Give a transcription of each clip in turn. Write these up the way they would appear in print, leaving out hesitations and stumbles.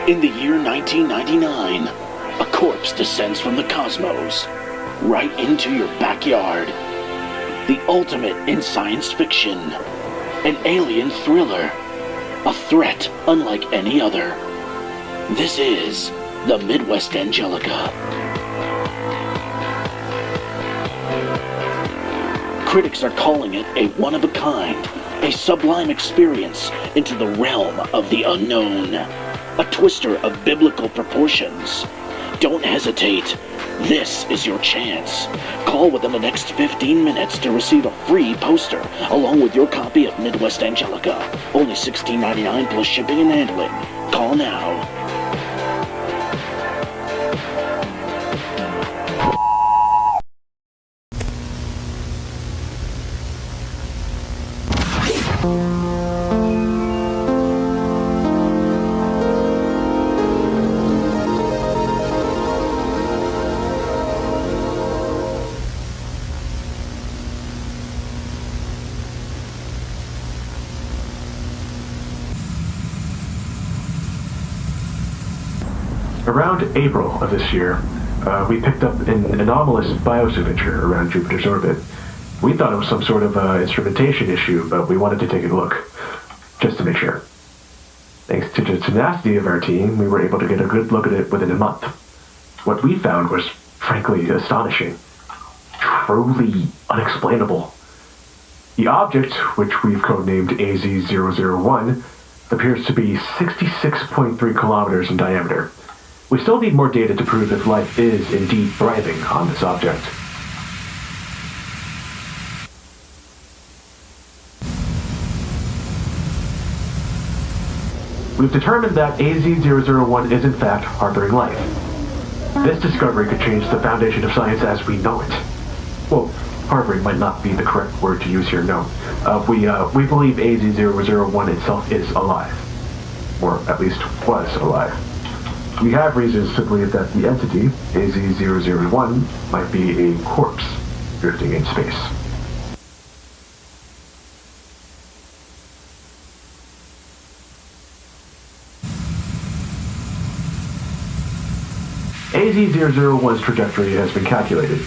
In the year 1999, a corpse descends from the cosmos right into your backyard. The ultimate in science fiction. An alien thriller. A threat unlike any other. This is the Midwest Angelica. Critics are calling it a one-of-a-kind, a sublime experience into the realm of the unknown. A twister of biblical proportions. Don't hesitate. This is your chance. Call within the next 15 minutes to receive a free poster, along with your copy of Midwest Angelica. Only $16.99 plus shipping and handling. Call now. Around April of this year, we picked up an anomalous biosignature around Jupiter's orbit. We thought it was some sort of instrumentation issue, but we wanted to take a look, just to make sure. Thanks to the tenacity of our team, we were able to get a good look at it within a month. What we found was, frankly, astonishing. Truly unexplainable. The object, which we've codenamed AZ-001, appears to be 66.3 kilometers in diameter. We still need more data to prove if life is indeed thriving on this object. We've determined that AZ-001 is in fact harboring life. This discovery could change the foundation of science as we know it. Well, harboring might not be the correct word to use here, no. We believe AZ-001 itself is alive. Or at least was alive. We have reasons to believe that the entity, AZ-001, might be a corpse drifting in space. AZ-001's trajectory has been calculated.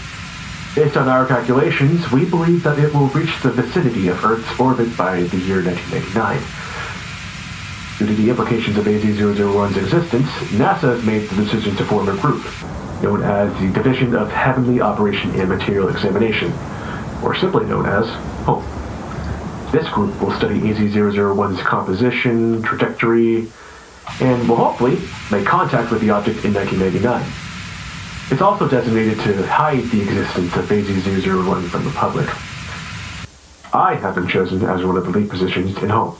Based on our calculations, we believe that it will reach the vicinity of Earth's orbit by the year 1999. Due to the implications of AZ-001's existence, NASA has made the decision to form a group, known as the Division of Heavenly Operation and Material Examination, or simply known as HOME. This group will study AZ-001's composition, trajectory, and will hopefully make contact with the object in 1999. It's also designated to hide the existence of AZ-001 from the public. I have been chosen as one of the lead positions in HOME.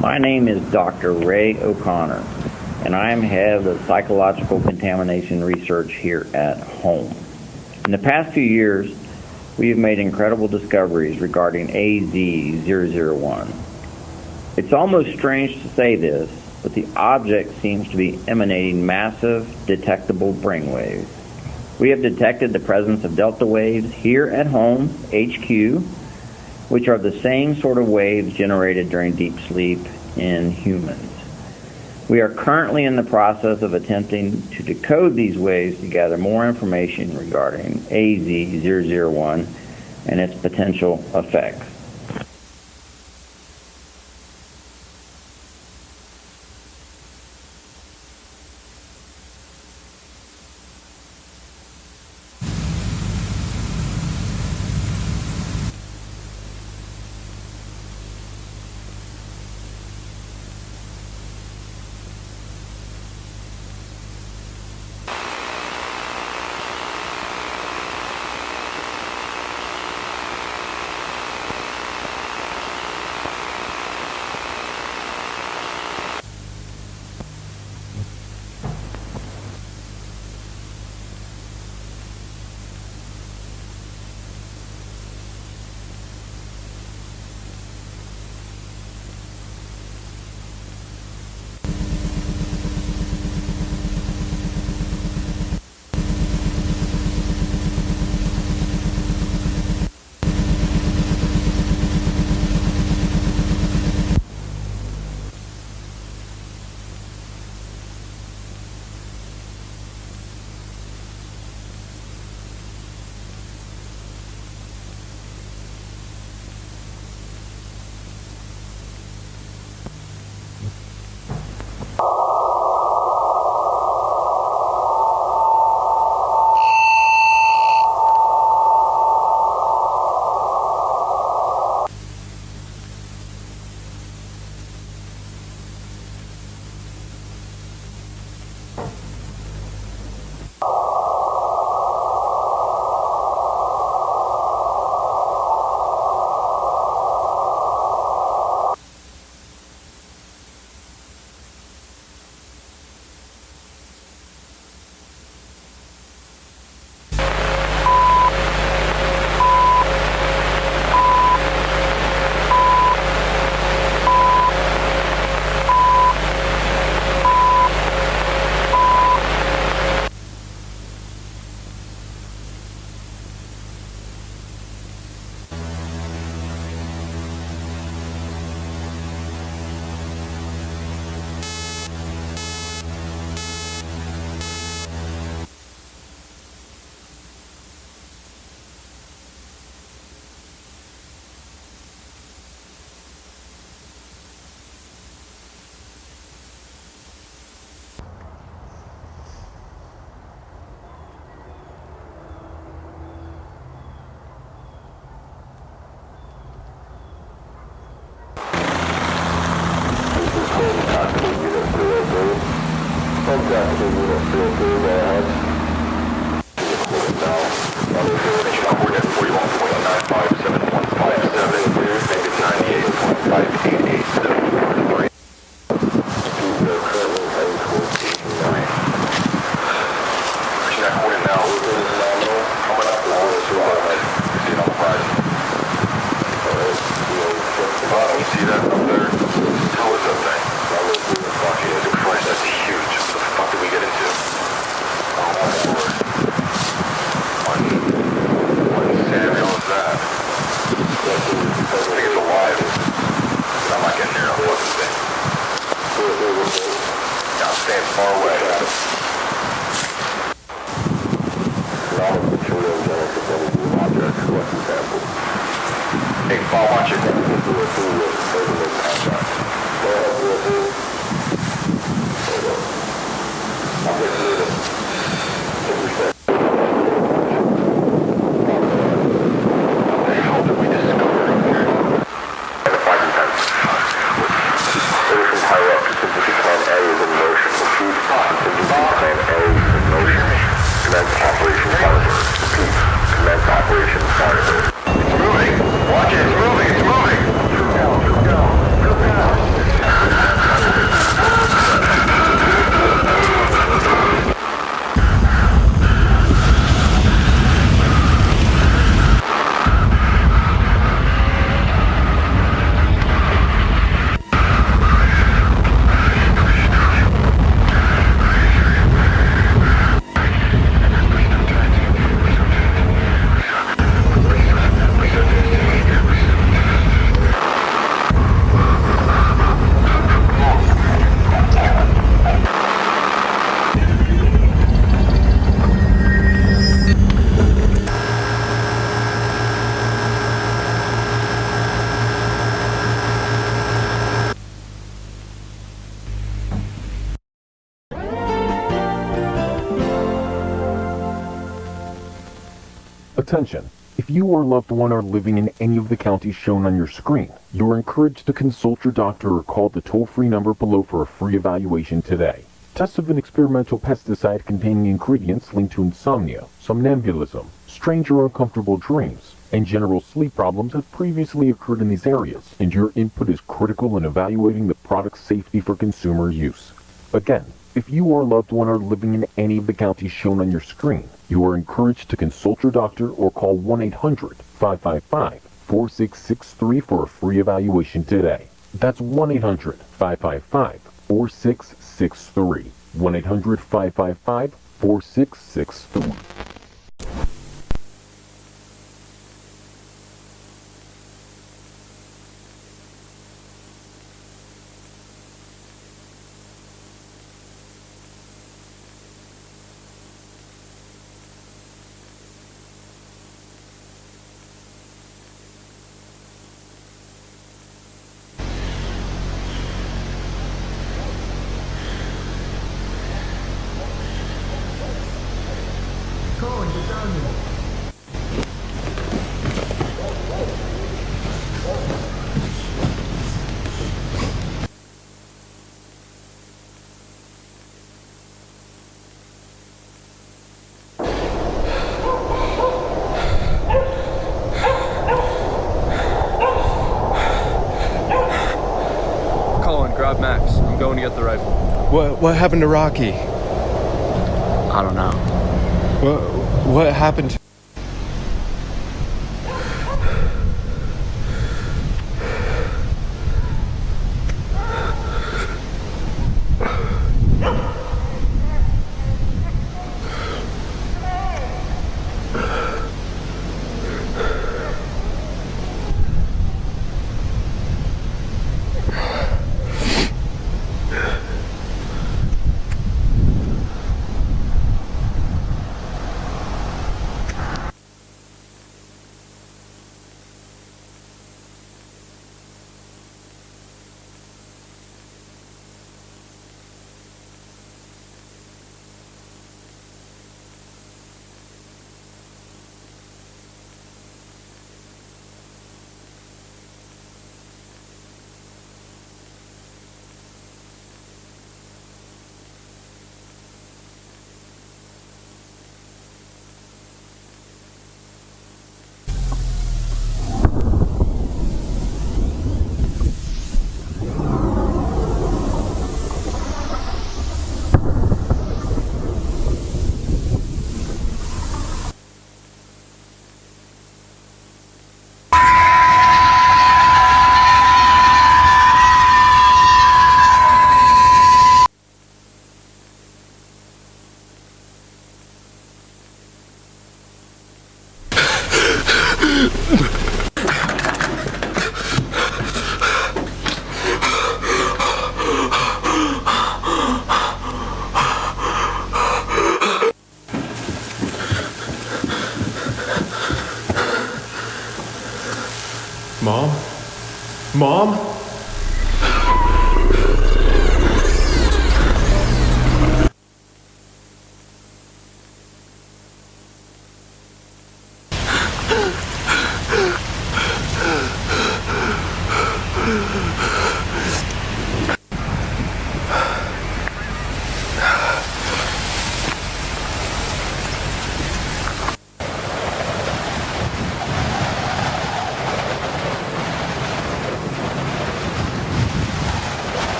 My name is Dr. Ray O'Connor, and I am head of psychological contamination research here at HOME. In the past few years, we have made incredible discoveries regarding AZ-001. It's almost strange to say this, but the object seems to be emanating massive, detectable brainwaves. We have detected the presence of delta waves here at HOME, HQ, which are the same sort of waves generated during deep sleep in humans. We are currently in the process of attempting to decode these waves to gather more information regarding AZ-001 and its potential effects. Attention! If you or loved one are living in any of the counties shown on your screen, you are encouraged to consult your doctor or call the toll-free number below for a free evaluation today. Tests of an experimental pesticide containing ingredients linked to insomnia, somnambulism, strange or uncomfortable dreams, and general sleep problems have previously occurred in these areas, and your input is critical in evaluating the product's safety for consumer use. Again, if you or loved one are living in any of the counties shown on your screen, you are encouraged to consult your doctor or call 1-800-555-4663 for a free evaluation today. That's 1-800-555-4663. 1-800-555-4663. Grab Max. I'm going to get the rifle. What happened to Rocky? I don't know. What happened to... Mom? Mom?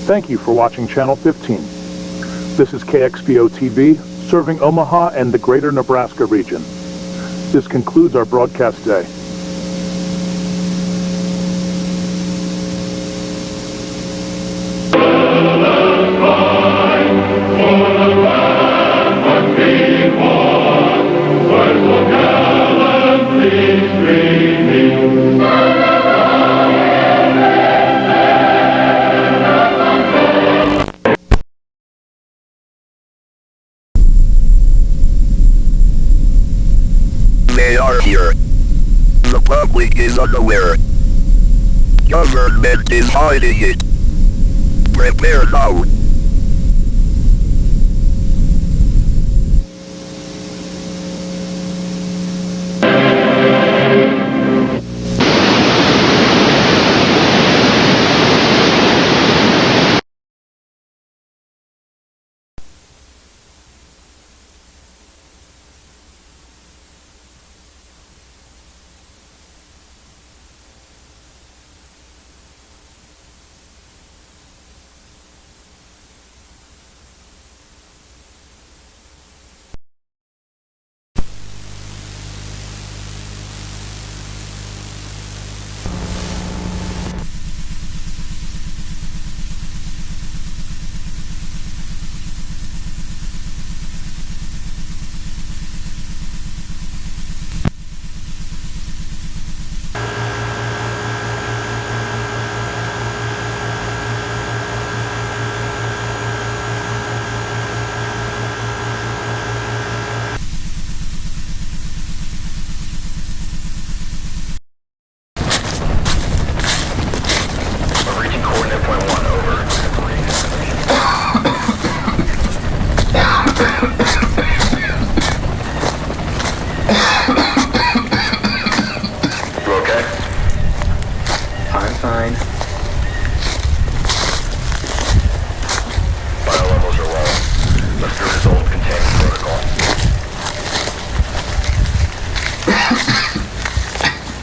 Thank you for watching Channel 15. This is KXPO TV, serving Omaha and the greater Nebraska region. This concludes our broadcast day. They are here. The public is unaware. Government is hiding it. Prepare now.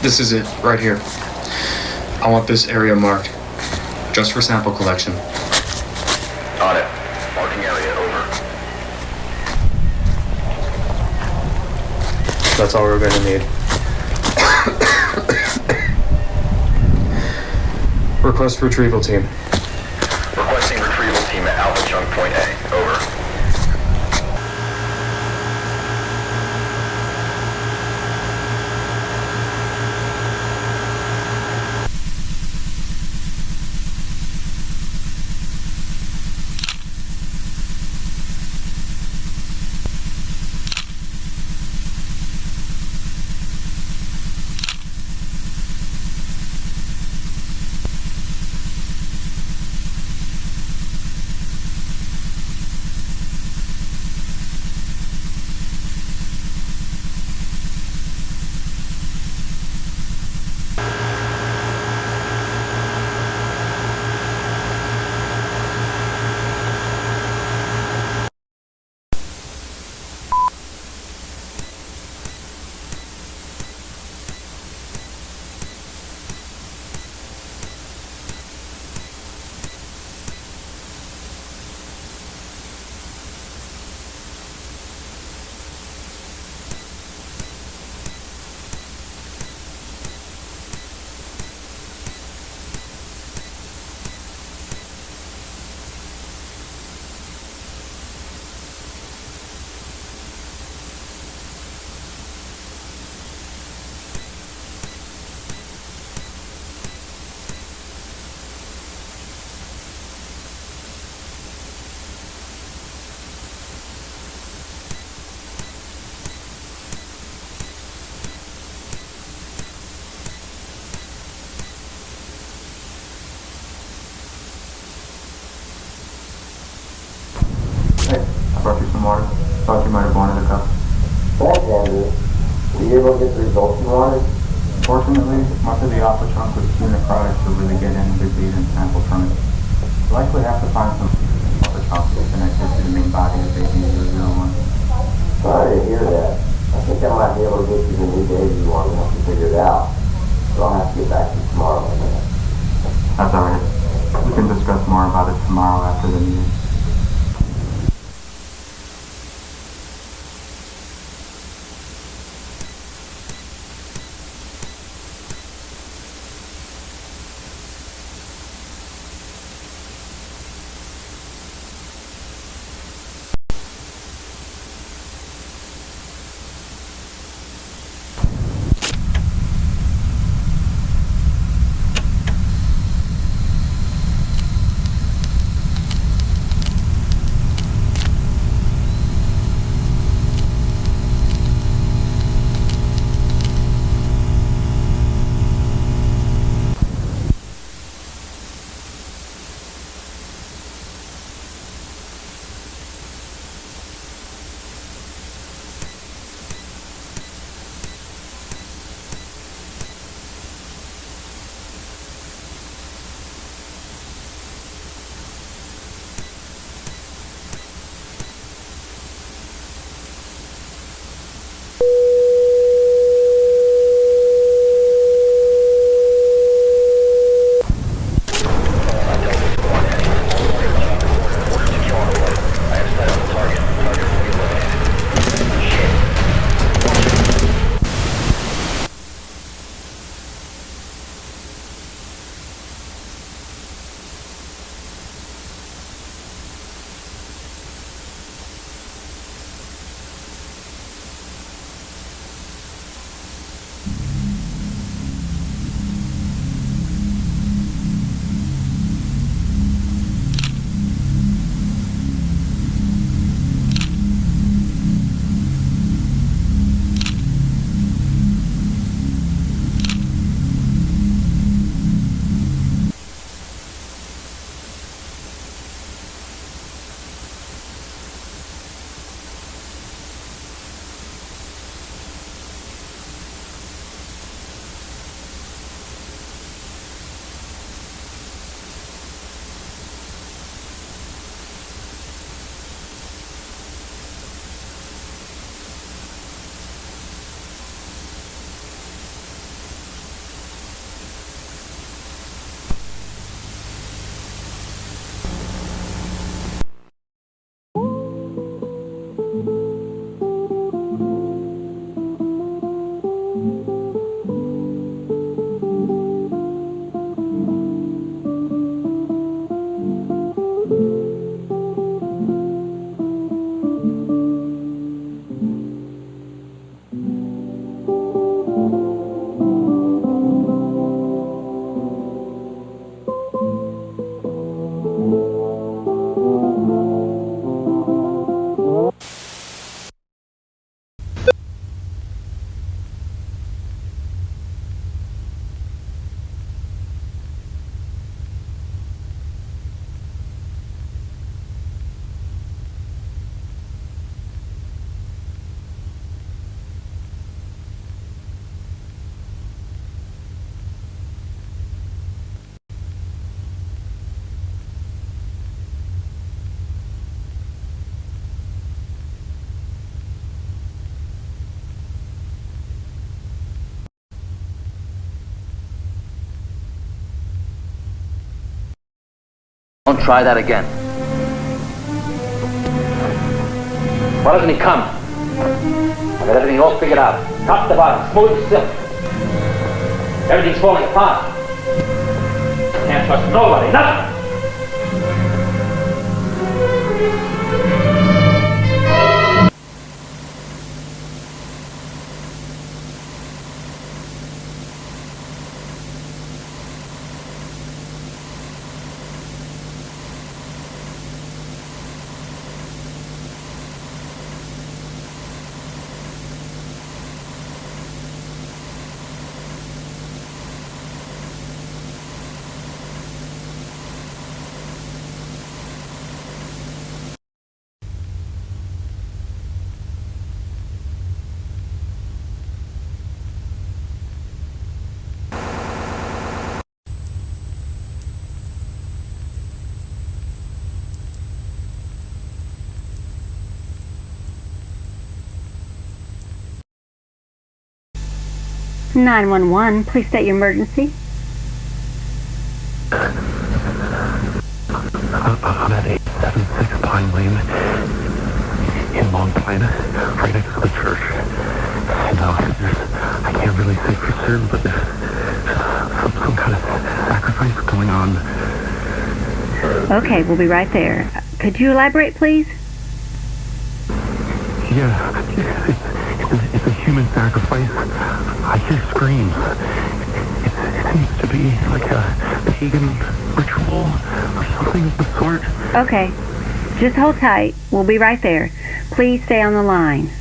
This is it, right here. I want this area marked, just for sample collection. On it. Marking area, over. That's all we're gonna need. Request retrieval team. Requesting retrieval team at Alpha Chunk Point A, over. Hey, I brought you some water. Thought you might have wanted a cup. Thanks, Andrew. Were you able to get the results you wanted? Fortunately, much of the alpha chunk was too necrotic to really get any good data and sample from it. We'll likely have to find some alpha chunks connected to the main body of AB-001. Sorry to hear that. I think I might be able to get you the new data you want once you figure it out. But I'll have to get back to you tomorrow on that. That's alright. We can discuss more about it tomorrow after the meeting. Don't try that again. Why doesn't he come? I've got everything all figured out. Top to bottom, smooth as silk. Everything's falling apart. Can't trust nobody, nothing. (911), please state your emergency. I'm at 876 Pine Lane in Long Pine, right next to the church. Now, I can't really say for certain, but there's some kind of sacrifice going on. Okay, we'll be right there. Could you elaborate, please? Yeah, it's a human sacrifice. I hear screams. It seems to be like a pagan ritual or something of the sort. Okay, just hold tight. We'll be right there. Please stay on the line.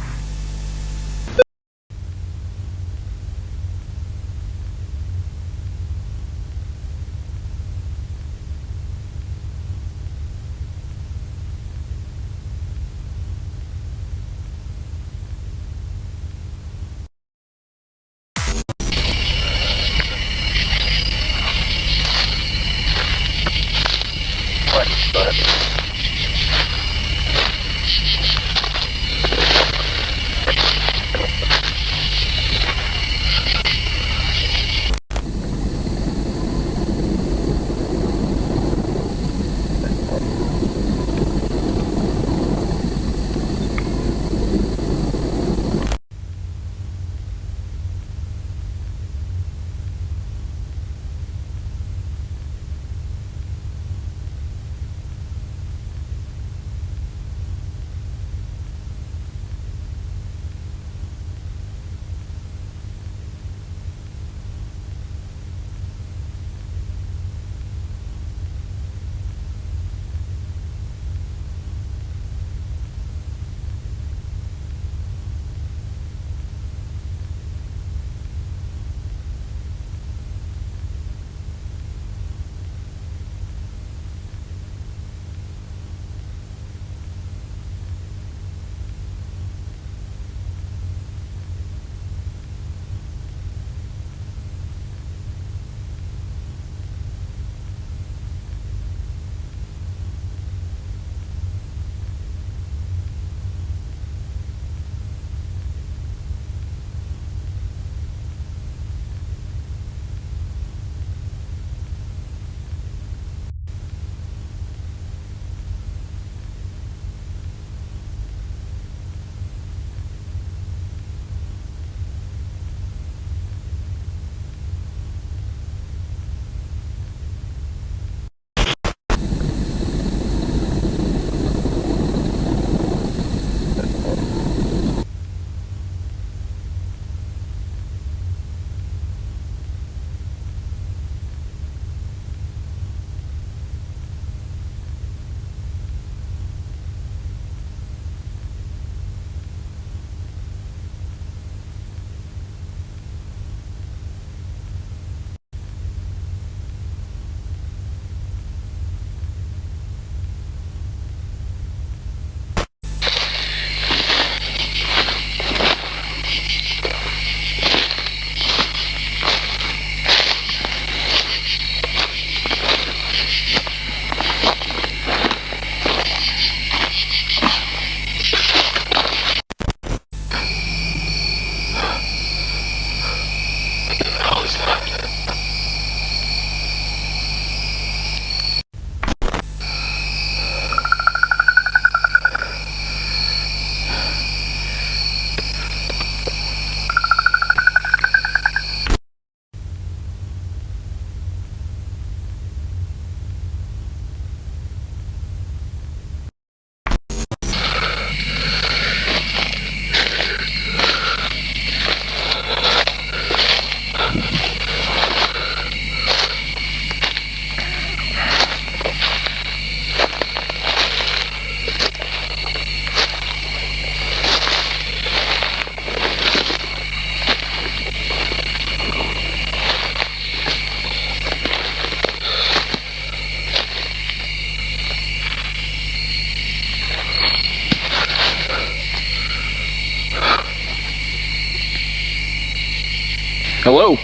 Hello?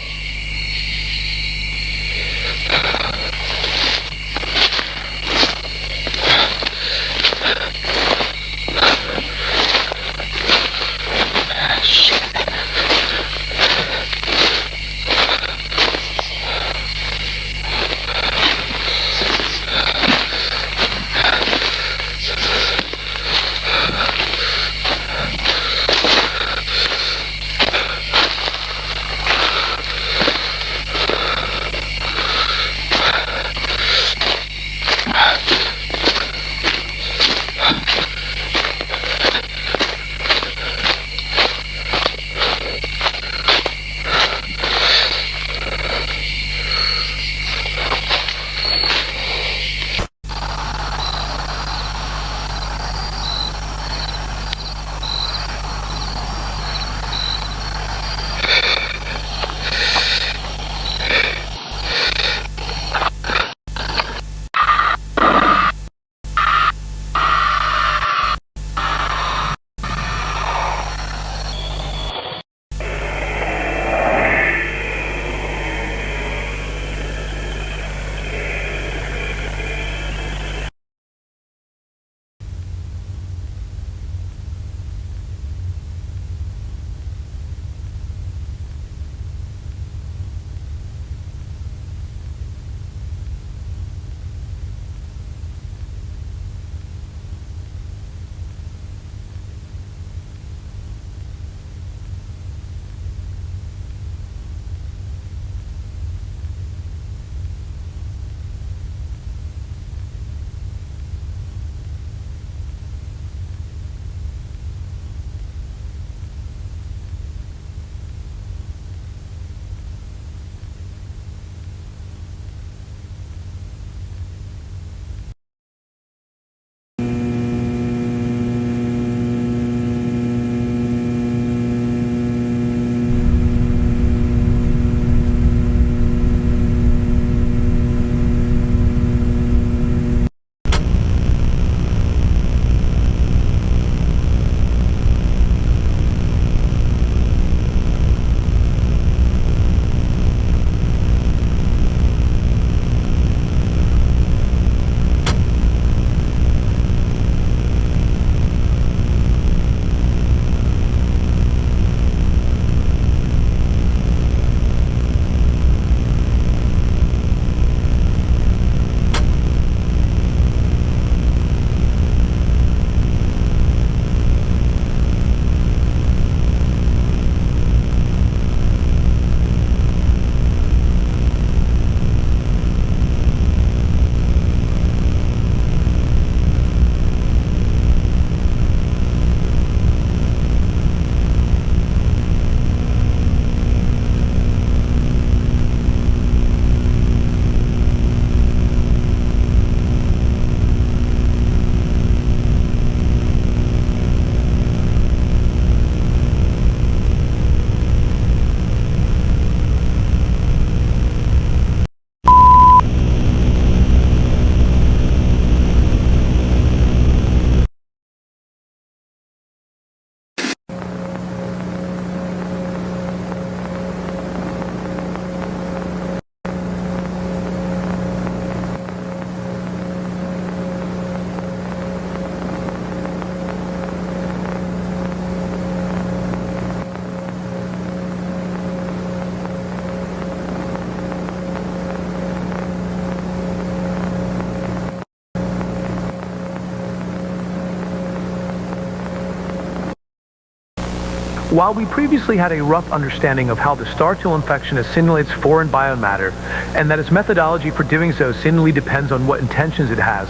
While we previously had a rough understanding of how the star till infection assimilates foreign biomatter, and that its methodology for doing so seemingly depends on what intentions it has,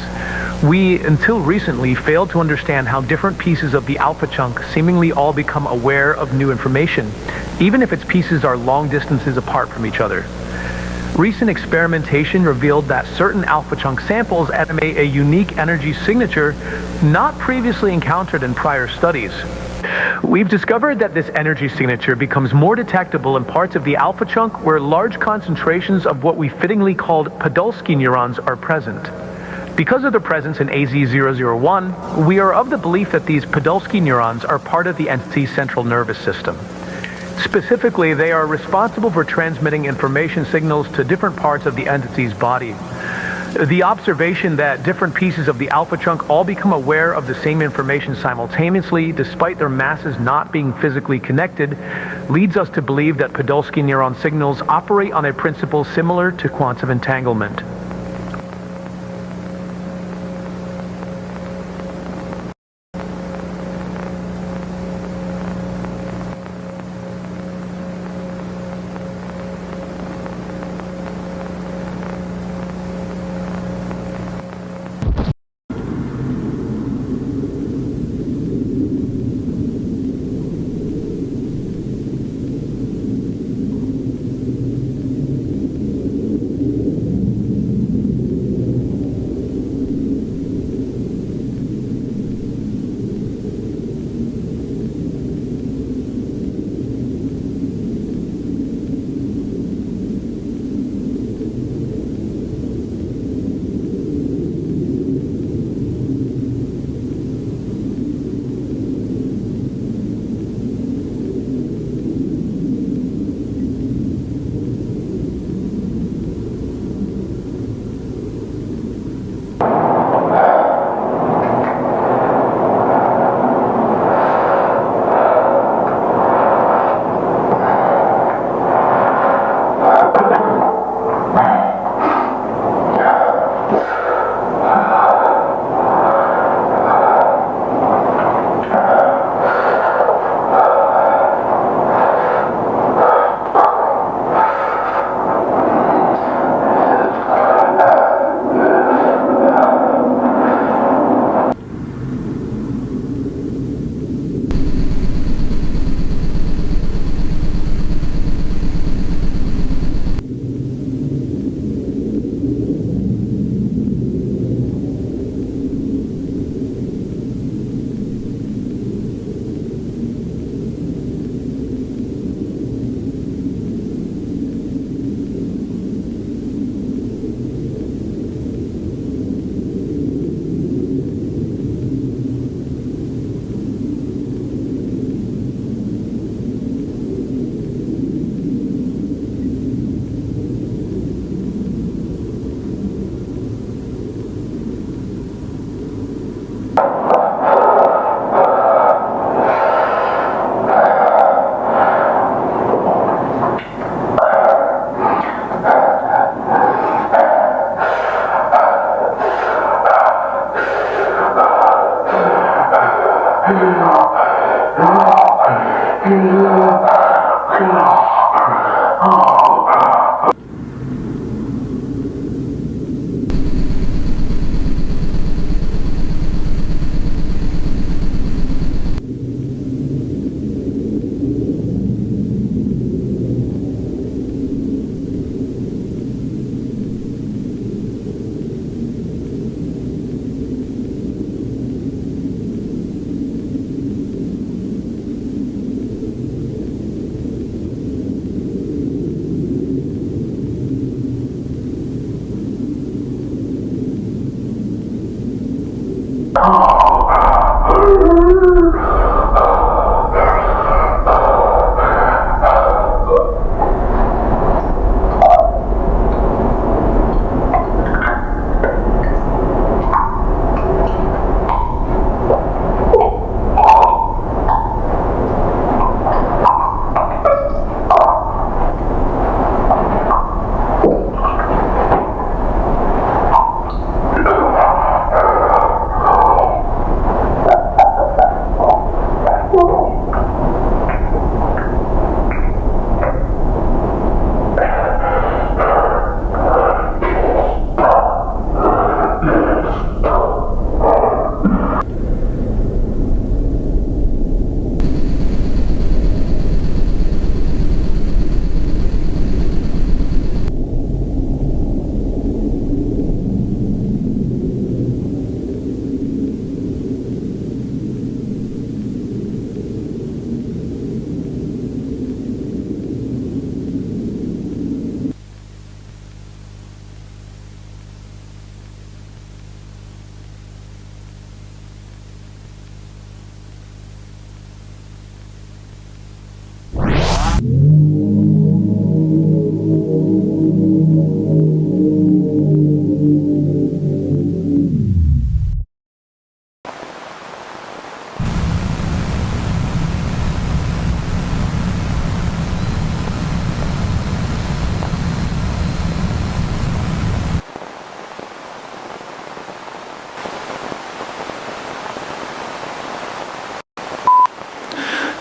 we, until recently, failed to understand how different pieces of the alpha chunk seemingly all become aware of new information, even if its pieces are long distances apart from each other. Recent experimentation revealed that certain alpha chunk samples animate a unique energy signature not previously encountered in prior studies. We've discovered that this energy signature becomes more detectable in parts of the alpha chunk where large concentrations of what we fittingly called Podolsky neurons are present. Because of their presence in AZ001, we are of the belief that these Podolsky neurons are part of the entity's central nervous system. Specifically, they are responsible for transmitting information signals to different parts of the entity's body. The observation that different pieces of the alpha trunk all become aware of the same information simultaneously, despite their masses not being physically connected, leads us to believe that Podolsky neuron signals operate on a principle similar to quantum entanglement.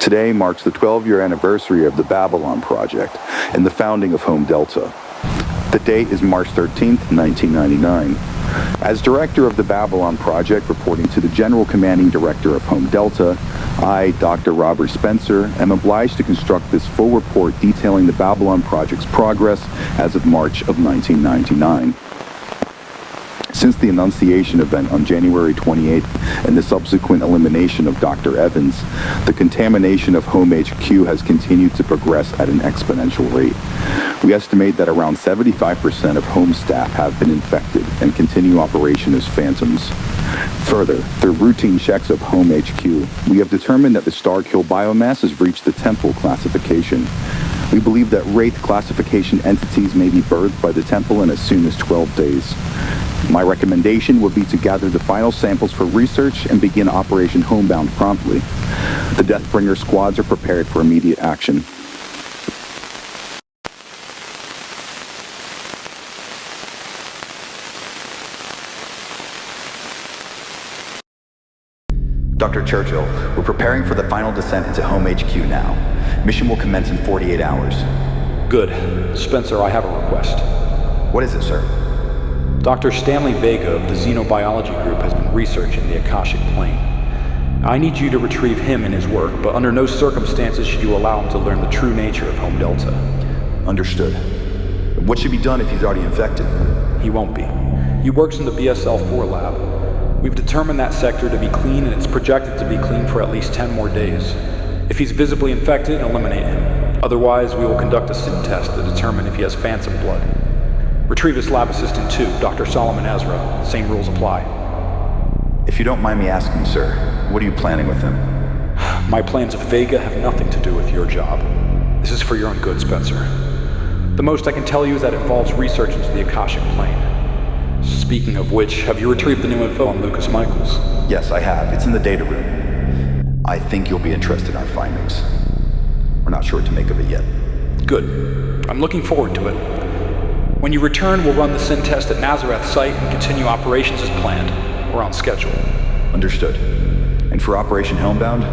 Today marks the 12-year anniversary of the Babylon Project and the founding of Home Delta. The date is March 13th, 1999. As director of the Babylon Project, reporting to the General Commanding Director of Home Delta, I, Dr. Robert Spencer, am obliged to construct this full report detailing the Babylon Project's progress as of March of 1999. Since the Annunciation event on January 28th and the subsequent elimination of Dr. Evans, the contamination of Home HQ has continued to progress at an exponential rate. We estimate that around 75% of Home staff have been infected and continue operation as phantoms. Further, through routine checks of Home HQ, we have determined that the star kill biomass has reached the temple classification. We believe that Wraith classification entities may be birthed by the temple in as soon as 12 days. My recommendation would be to gather the final samples for research and begin Operation Homebound promptly. The Deathbringer squads are prepared for immediate action. Dr. Churchill, we're preparing for the final descent into Home HQ now. Mission will commence in 48 hours. Good. Spencer, I have a request. What is it, sir? Dr. Stanley Vega of the Xenobiology Group has been researching the Akashic Plane. I need you to retrieve him and his work, but under no circumstances should you allow him to learn the true nature of Home Delta. Understood. What should be done if he's already infected? He won't be. He works in the BSL-4 lab. We've determined that sector to be clean, and it's projected to be clean for at least 10 more days. If he's visibly infected, eliminate him. Otherwise, we will conduct a SIN test to determine if he has phantom blood. Retrieve his lab assistant too, Dr. Solomon Ezra. Same rules apply. If you don't mind me asking, sir, what are you planning with him? My plans of Vega have nothing to do with your job. This is for your own good, Spencer. The most I can tell you is that it involves research into the Akashic Plane. Speaking of which, have you retrieved the new info on Lucas Michaels? Yes, I have. It's in the data room. I think you'll be interested in our findings. We're not sure what to make of it yet. Good. I'm looking forward to it. When you return, we'll run the SIN test at Nazareth site and continue operations as planned. We're on schedule. Understood. And for Operation Homebound?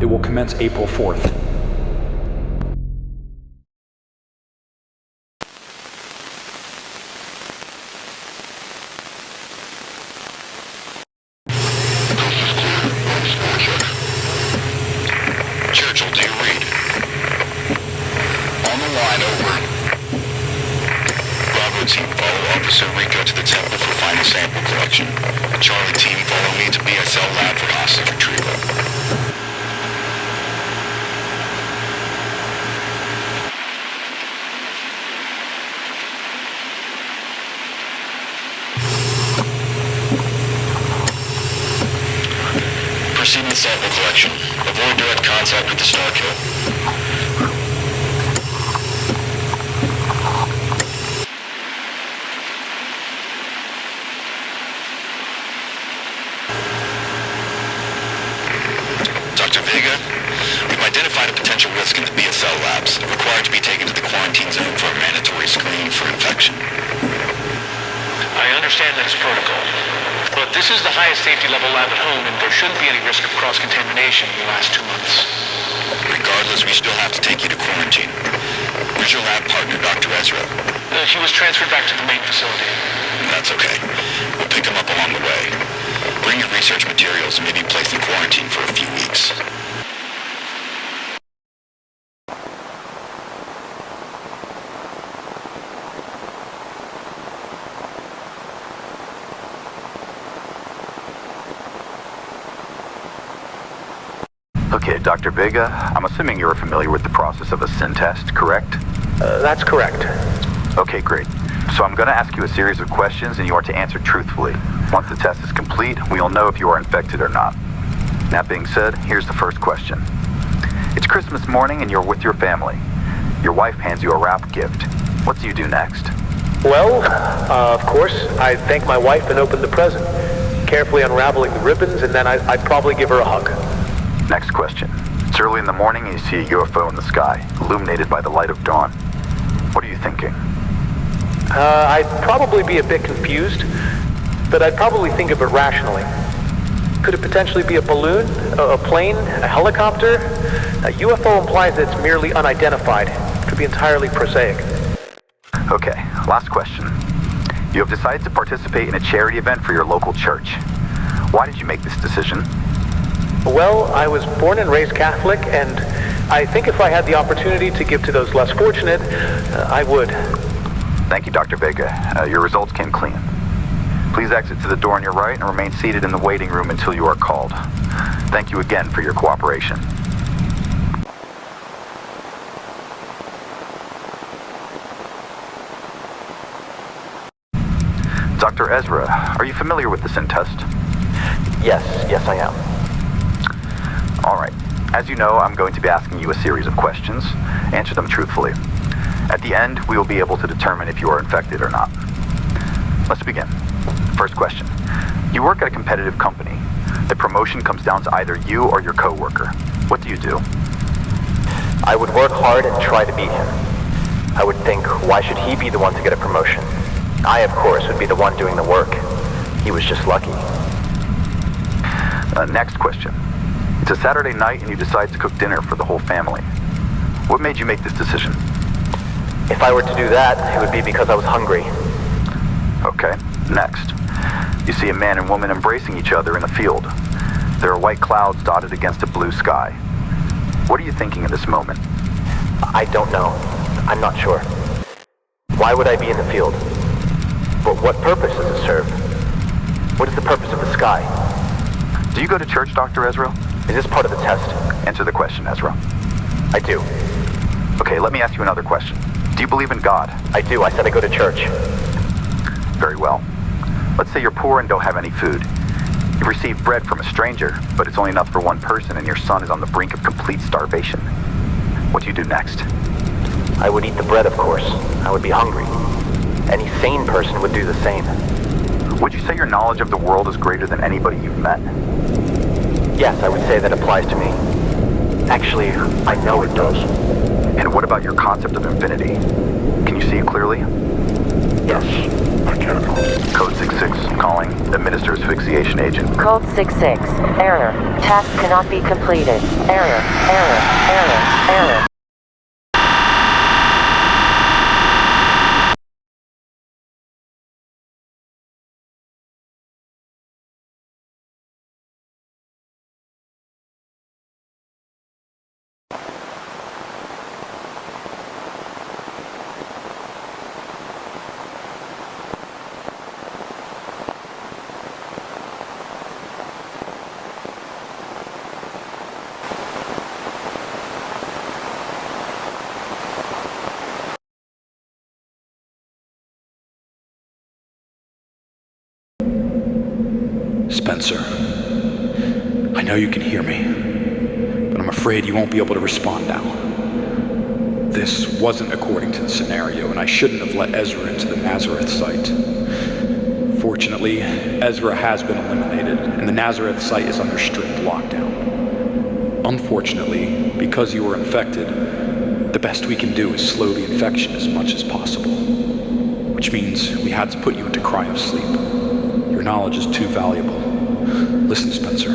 It will commence April 4th. Churchill, do you read? On the line, over. Bravo team, follow Officer Rico to the temple for final sample collection. Charlie team, follow me to BSL lab for hostage retrieval. Proceed with sample collection. Avoid direct contact with the star kill. Dr. Vega, we've identified a potential risk in the BSL labs, required to be taken to the quarantine zone for a mandatory screening for infection. I understand that it's protocol, but this is the highest safety level lab at home, and there shouldn't be any risk of cross-contamination in the last 2 months. Regardless, we still have to take you to quarantine. Where's your lab partner, Dr. Ezra? He was transferred back to the main facility. That's okay. We'll pick him up along the way. Bring your research materials and maybe place in quarantine for a few weeks. Okay, Dr. Vega, I'm assuming you're familiar with the process of a SIN test, correct? That's correct. Okay, great. So I'm going to ask you a series of questions and you are to answer truthfully. Once the test is complete, we'll know if you are infected or not. That being said, here's the first question. It's Christmas morning and you're with your family. Your wife hands you a wrapped gift. What do you do next? Well, of course, I'd thank my wife and open the present, carefully unraveling the ribbons, and then I'd probably give her a hug. Next question. It's early in the morning and you see a UFO in the sky, illuminated by the light of dawn. What are you thinking? I'd probably be a bit confused, but I'd probably think of it rationally. Could it potentially be a balloon, a plane, a helicopter? A UFO implies that it's merely unidentified. It could be entirely prosaic. Okay, last question. You have decided to participate in a charity event for your local church. Why did you make this decision? Well, I was born and raised Catholic, and I think if I had the opportunity to give to those less fortunate, I would. Thank you, Dr. Vega. Your results came clean. Please exit to the door on your right and remain seated in the waiting room until you are called. Thank you again for your cooperation. Dr. Ezra, are you familiar with the SIN test? Yes, I am. All right. As you know, I'm going to be asking you a series of questions. Answer them truthfully. At the end, we will be able to determine if you are infected or not. Let's begin. First question. You work at a competitive company. The promotion comes down to either you or your coworker. What do you do? I would work hard and try to beat him. I would think, why should he be the one to get a promotion? I, of course, would be the one doing the work. He was just lucky. Next question. It's a Saturday night and you decide to cook dinner for the whole family. What made you make this decision? If I were to do that, it would be because I was hungry. Okay, next. You see a man and woman embracing each other in a field. There are white clouds dotted against a blue sky. What are you thinking in this moment? I don't know. I'm not sure. Why would I be in the field? But what purpose does it serve? What is the purpose of the sky? Do you go to church, Dr. Ezra? Is this part of the test? Answer the question, Ezra. I do. Okay, let me ask you another question. Do you believe in God? I do. I said I go to church. Very well. Let's say you're poor and don't have any food. You've received bread from a stranger, but it's only enough for one person and your son is on the brink of complete starvation. What do you do next? I would eat the bread, of course. I would be hungry. Any sane person would do the same. Would you say your knowledge of the world is greater than anybody you've met? Yes, I would say that applies to me. Actually, I know it does. And what about your concept of infinity? Can you see it clearly? Yes, I can. Code 66, calling. Administer asphyxiation agent. Code 66, error. Task cannot be completed. Error. Spencer, I know you can hear me, but I'm afraid you won't be able to respond now. This wasn't according to the scenario, and I shouldn't have let Ezra into the Nazareth site. Fortunately, Ezra has been eliminated, and the Nazareth site is under strict lockdown. Unfortunately, because you were infected, the best we can do is slow the infection as much as possible, which means we had to put you into cryosleep. Your knowledge is too valuable. Listen, Spencer,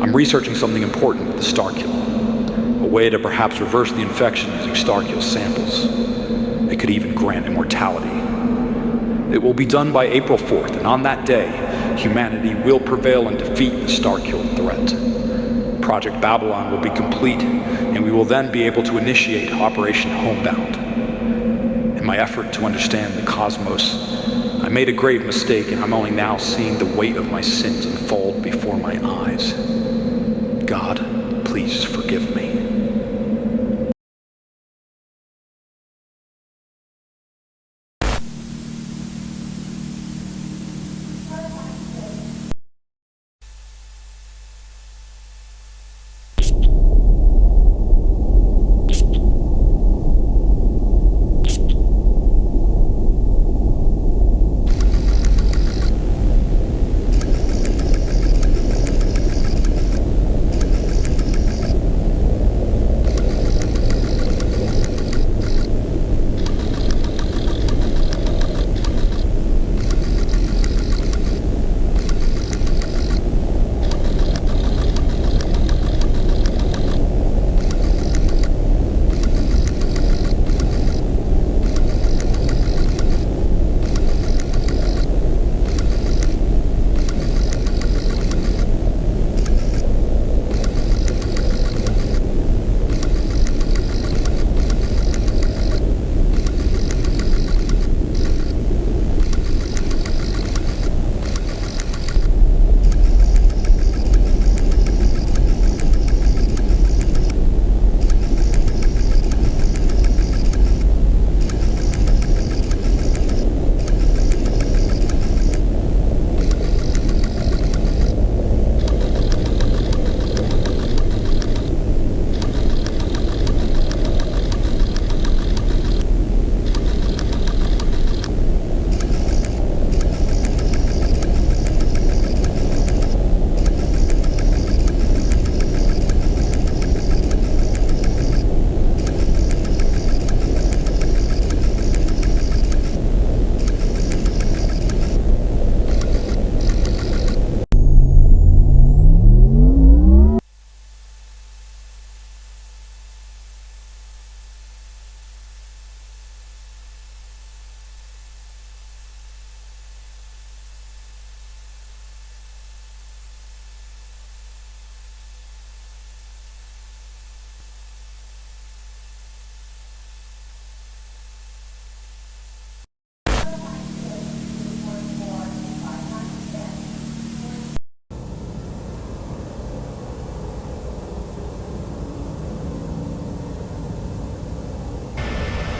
I'm researching something important with the Starkill, a way to perhaps reverse the infection using Starkill samples. It could even grant immortality. It will be done by April 4th, and on that day, humanity will prevail and defeat the Starkill threat. Project Babylon will be complete, and we will then be able to initiate Operation Homebound. In my effort to understand the cosmos, I made a grave mistake, and I'm only now seeing the weight of my sins unfold before my eyes. God, please forgive me.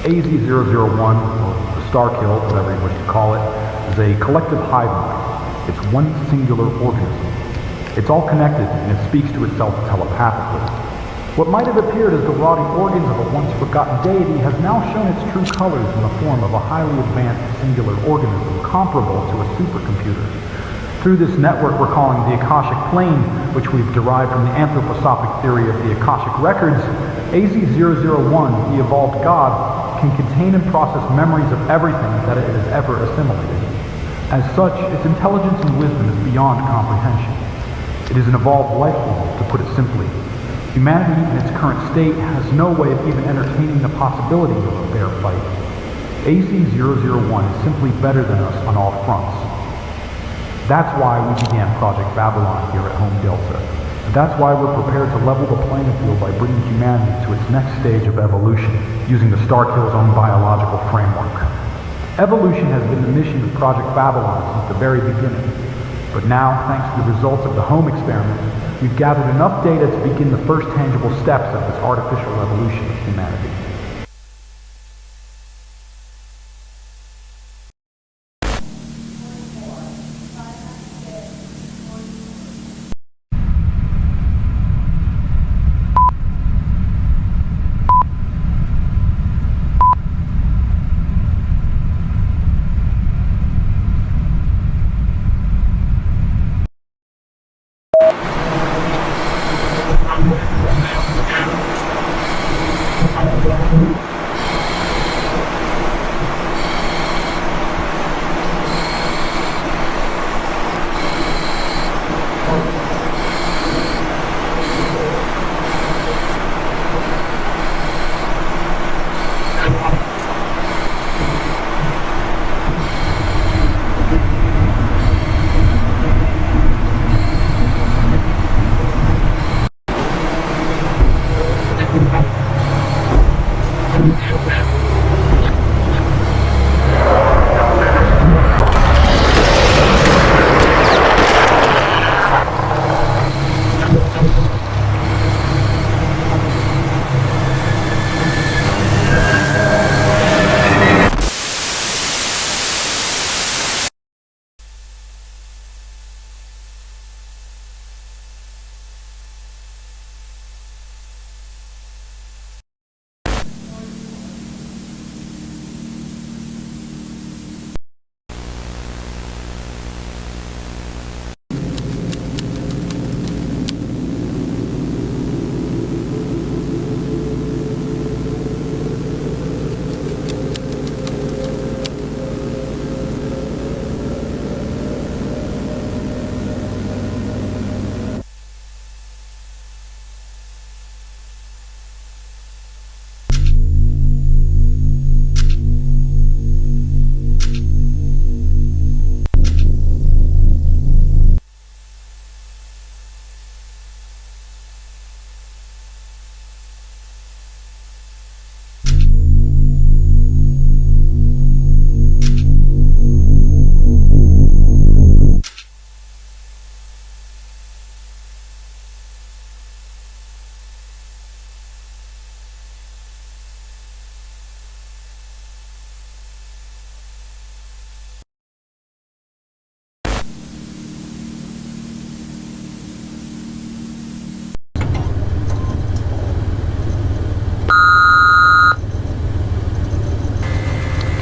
AZ-001, or the Star Kill, whatever you wish to call it, is a collective hive mind. It's one singular organism. It's all connected, and it speaks to itself telepathically. What might have appeared as the rotting organs of a once-forgotten deity has now shown its true colors in the form of a highly advanced singular organism comparable to a supercomputer. Through this network we're calling the Akashic Plane, which we've derived from the anthroposophic theory of the Akashic Records, AZ-001, the evolved god, can contain and process memories of everything that it has ever assimilated. As such, its intelligence and wisdom is beyond comprehension. It is an evolved life form, to put it simply. Humanity in its current state has no way of even entertaining the possibility of a fair fight. AZ-001 is simply better than us on all fronts. That's why we began Project Babylon here at Home Delta. And that's why we're prepared to level the playing field by bringing humanity to its next stage of evolution, using the Starkill's own biological framework. Evolution has been the mission of Project Babylon since the very beginning. But now, thanks to the results of the home experiment, we've gathered enough data to begin the first tangible steps of this artificial evolution of humanity.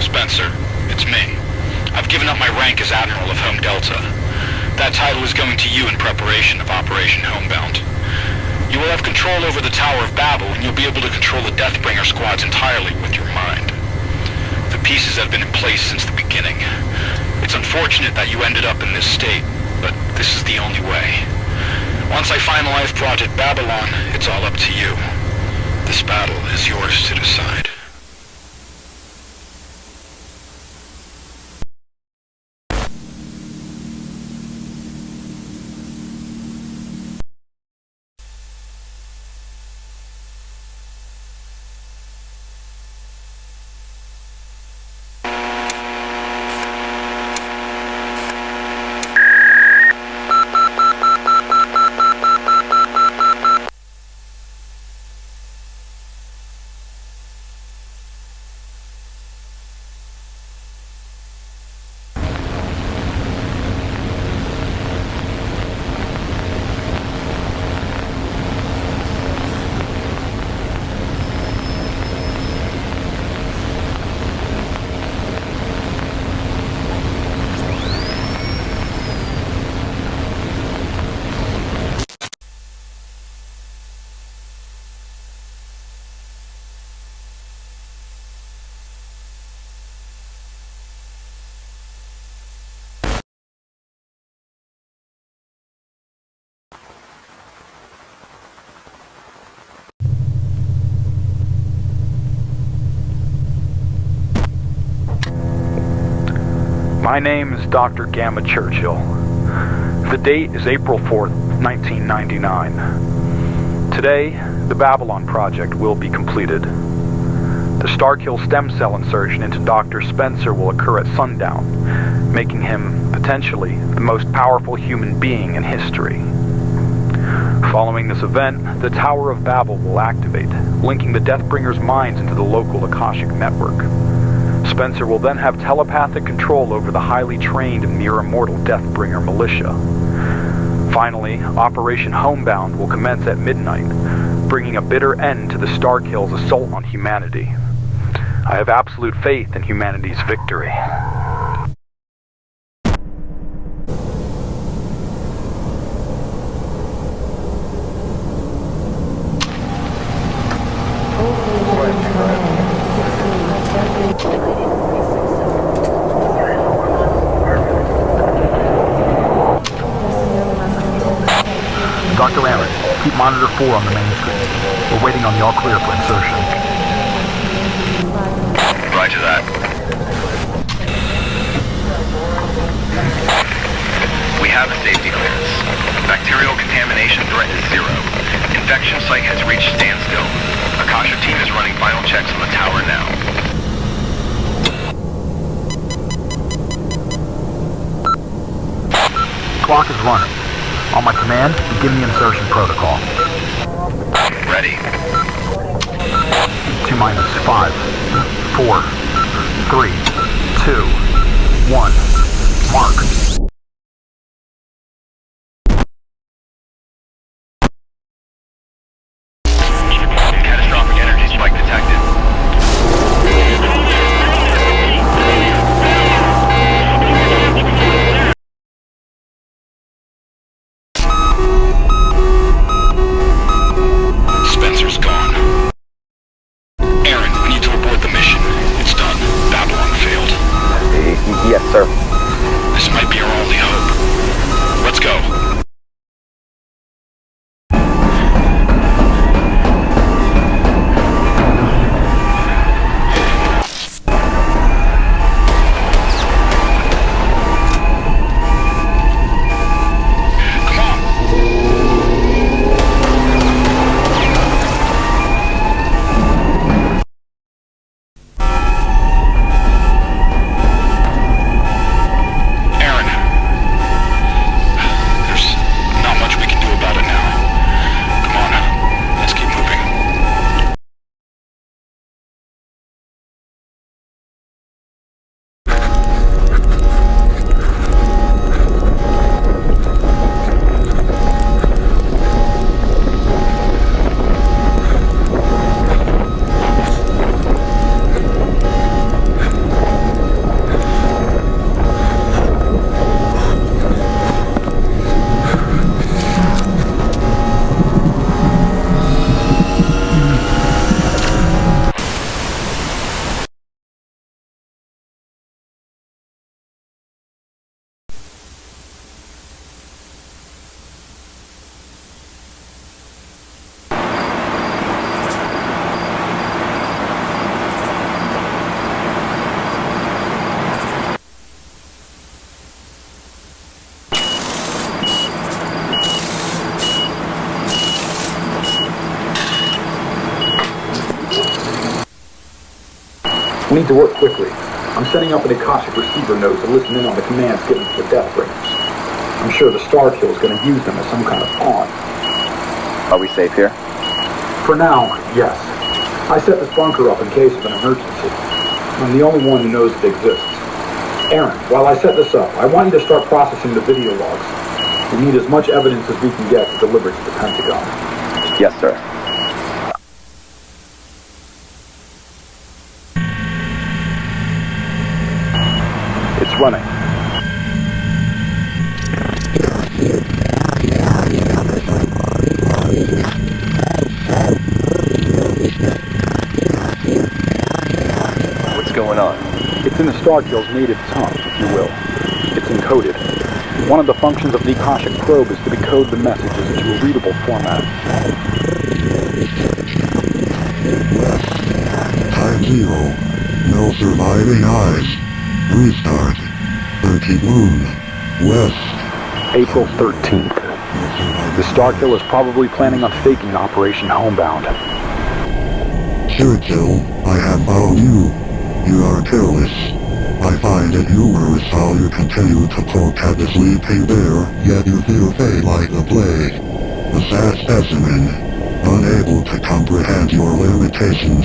Spencer, it's me. I've given up my rank as Admiral of Home Delta. That title is going to you in preparation of Operation Homebound. You will have control over the Tower of Babel, and you'll be able to control the Deathbringer squads entirely with your mind. The pieces have been in place since the beginning. It's unfortunate that you ended up in this state, but this is the only way. Once I finalize Project Babylon, it's all up to you. This battle is yours to decide. My name is Dr. Gamma Churchill. The date is April 4th, 1999. Today, the Babylon Project will be completed. The Starkill stem cell insertion into Dr. Spencer will occur at sundown, making him, potentially, the most powerful human being in history. Following this event, the Tower of Babel will activate, linking the Deathbringer's minds into the local Akashic network. Spencer will then have telepathic control over the highly trained and near-immortal Deathbringer militia. Finally, Operation Homebound will commence at midnight, bringing a bitter end to the Starkill's assault on humanity. I have absolute faith in humanity's victory. Dr. Aaron, keep monitor 4 on the main screen. We're waiting on the all clear for insertion. Roger that. We have a safety clearance. Bacterial contamination threat is 0. Infection site has reached standstill. Akasha team is running final checks on the tower now. Clock is running. On my command, begin the insertion protocol. Ready. T-minus 5, 4, 3, 2, 1. Mark. Catastrophic energy spike detected. Spencer's gone. Aaron, we need to abort the mission. It's done. Babylon failed. Yes, sir. This might be our only hope. Let's go. We need to work quickly. I'm setting up an Akashic receiver node to listen in on the commands given to the Deathbringers. I'm sure the Starkill is going to use them as some kind of pawn. Are we safe here? For now, yes. I set this bunker up in case of an emergency. I'm the only one who knows it exists. Aaron, while I set this up, I want you to start processing the video logs. We need as much evidence as we can get to deliver to the Pentagon. Yes, sir. It's running. What's going on? It's in the Starkill's native tongue, if you will. It's encoded. One of the functions of the Akashic probe is to decode the messages into a readable format. Type 0. No surviving eyes. Restart. Dirty Moon, West. April 13th. The Starkill is probably planning on faking Operation Homebound. Churchill, I have found you. You are careless. I find it humorous how you continue to poke at the sleeping bear, yet you feel fate like the plague. A sad specimen, unable to comprehend your limitations.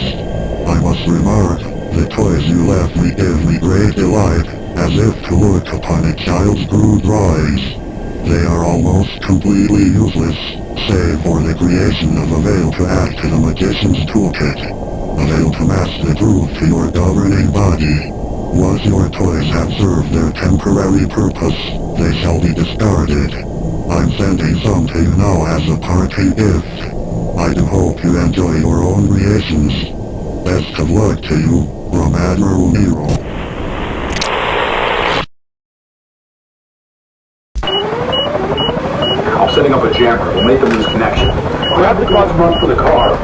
I must remark, the toys you left me give me great delight, as if to look upon a child's crude drawings. They are almost completely useless, save for the creation of a veil to act as a magician's toolkit. A veil to mask the truth to your governing body. Once your toys have served their temporary purpose, they shall be discarded. I'm sending some to you now as a parting gift. I do hope you enjoy your own creations. Best of luck to you, from Admiral Nero. I'm setting up a jammer. We'll make them lose connection. Grab the gloves and run for the car.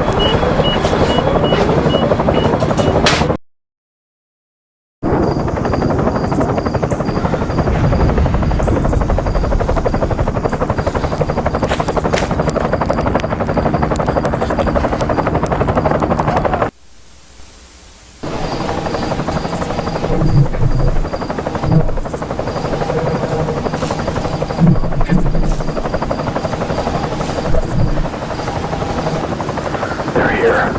They're here.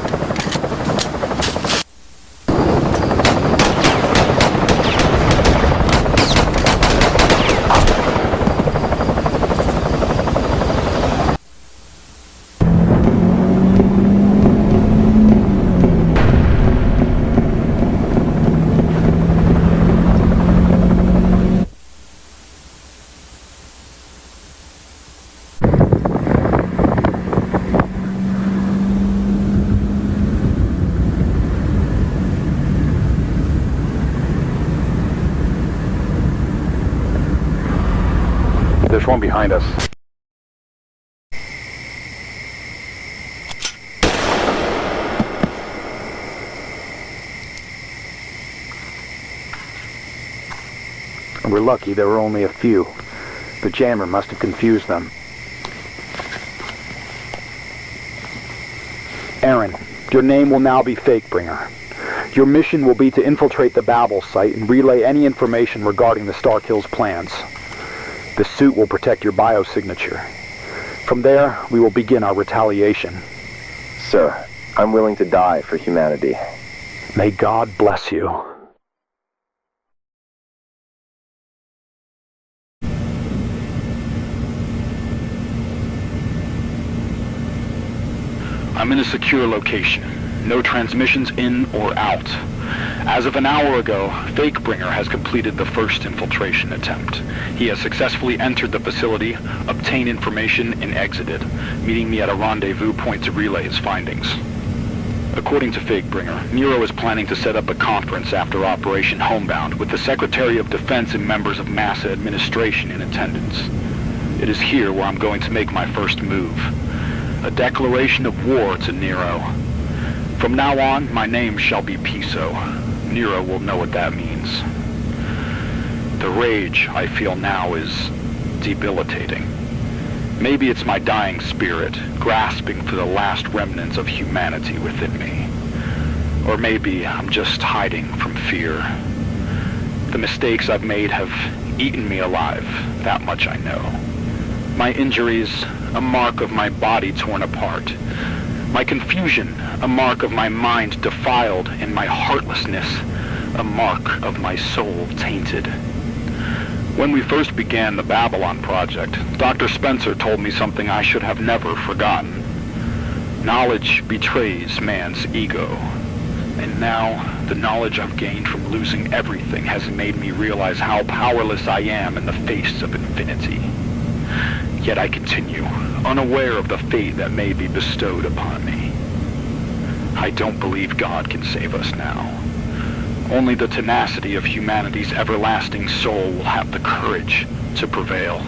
There's one behind us. We're lucky there were only a few. The jammer must have confused them. Aaron, your name will now be Fakebringer. Your mission will be to infiltrate the Babel site and relay any information regarding the Starkill's plans. The suit will protect your biosignature. From there, we will begin our retaliation. Sir, I'm willing to die for humanity. May God bless you. I'm in a secure location. No transmissions in or out. As of an hour ago, Fakebringer has completed the first infiltration attempt. He has successfully entered the facility, obtained information, and exited, meeting me at a rendezvous point to relay his findings. According to Fakebringer, Nero is planning to set up a conference after Operation Homebound with the Secretary of Defense and members of NASA administration in attendance. It is here where I'm going to make my first move. A declaration of war to Nero. From now on, my name shall be Piso. Nero will know what that means. The rage I feel now is debilitating. Maybe it's my dying spirit, grasping for the last remnants of humanity within me. Or maybe I'm just hiding from fear. The mistakes I've made have eaten me alive, that much I know. My injuries, a mark of my body torn apart. My confusion, a mark of my mind defiled, and my heartlessness, a mark of my soul tainted. When we first began the Babylon project, Dr. Spencer told me something I should have never forgotten. Knowledge betrays man's ego. And now, the knowledge I've gained from losing everything has made me realize how powerless I am in the face of infinity. Yet I continue, unaware of the fate that may be bestowed upon me. I don't believe God can save us now. Only the tenacity of humanity's everlasting soul will have the courage to prevail.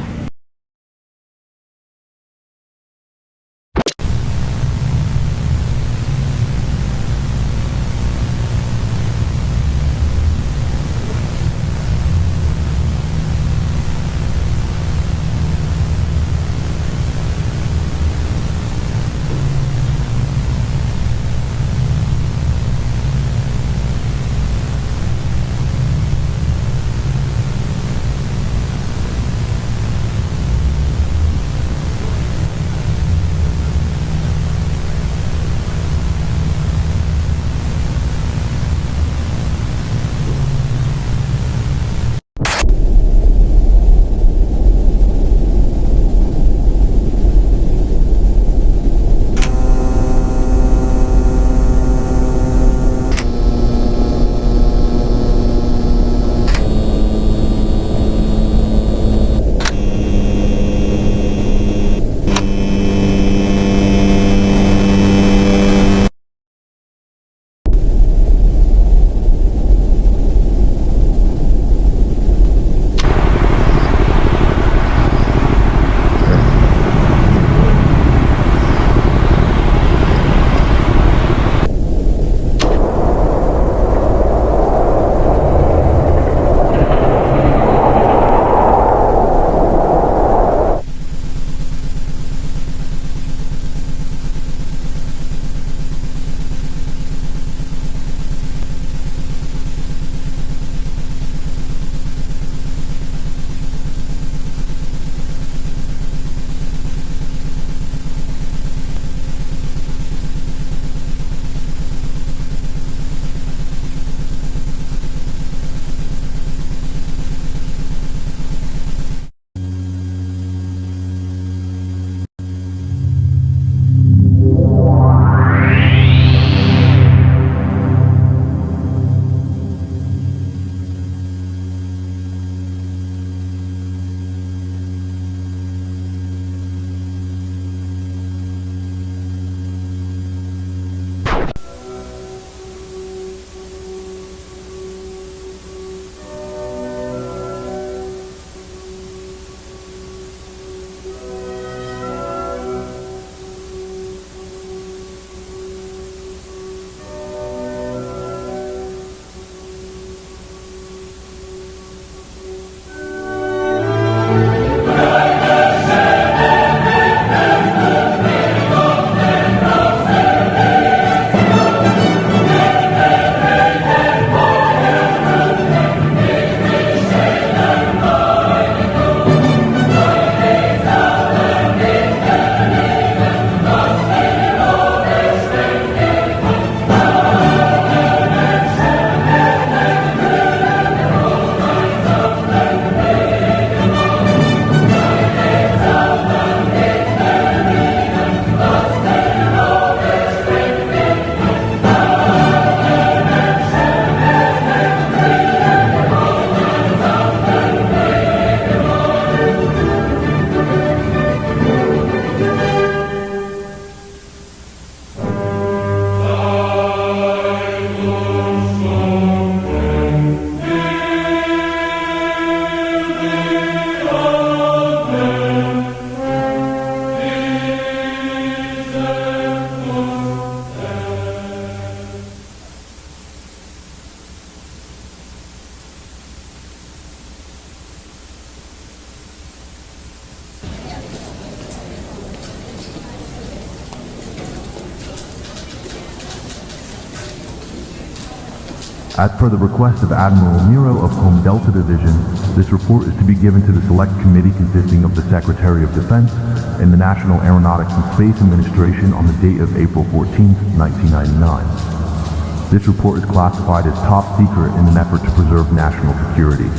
As per the request of Admiral Nero of Home Delta Division, this report is to be given to the Select Committee consisting of the Secretary of Defense and the National Aeronautics and Space Administration on the date of April 14, 1999. This report is classified as top secret in an effort to preserve national security.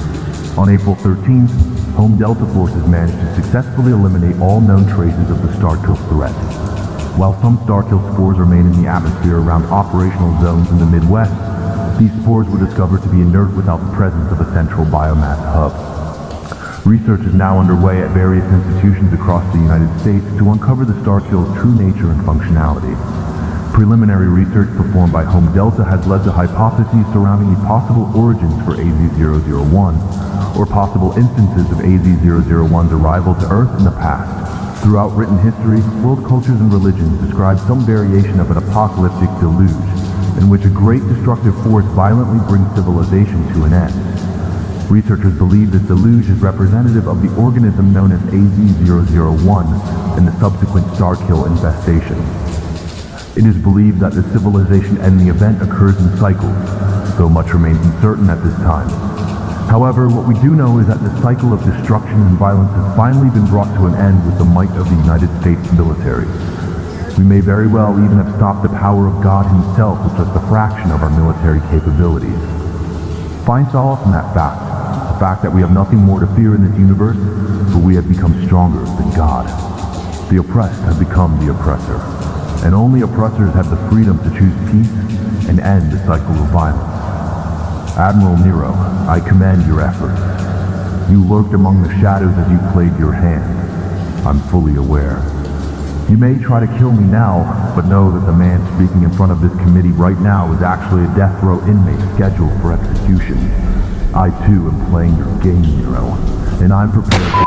On April 13th, Home Delta forces managed to successfully eliminate all known traces of the Starkill threat. While some Starkill spores remain in the atmosphere around operational zones in the Midwest, these spores were discovered to be inert without the presence of a central biomass hub. Research is now underway at various institutions across the United States to uncover the Starkill's true nature and functionality. Preliminary research performed by Home Delta has led to hypotheses surrounding the possible origins for AZ-001, or possible instances of AZ-001's arrival to Earth in the past. Throughout written history, world cultures and religions describe some variation of an apocalyptic deluge, in which a great destructive force violently brings civilization to an end. Researchers believe this deluge is representative of the organism known as AZ-001 and the subsequent Starkill infestation. It is believed that the civilization-ending event occurs in cycles, though much remains uncertain at this time. However, what we do know is that the cycle of destruction and violence has finally been brought to an end with the might of the United States military. We may very well even have stopped the power of God himself with just a fraction of our military capabilities. Find solace in that fact, the fact that we have nothing more to fear in this universe, for we have become stronger than God. The oppressed have become the oppressor, and only oppressors have the freedom to choose peace and end the cycle of violence. Admiral Nero, I commend your efforts. You lurked among the shadows as you played your hand. I'm fully aware. You may try to kill me now, but know that the man speaking in front of this committee right now is actually a death row inmate scheduled for execution. I too am playing your game, Nero, and I'm prepared.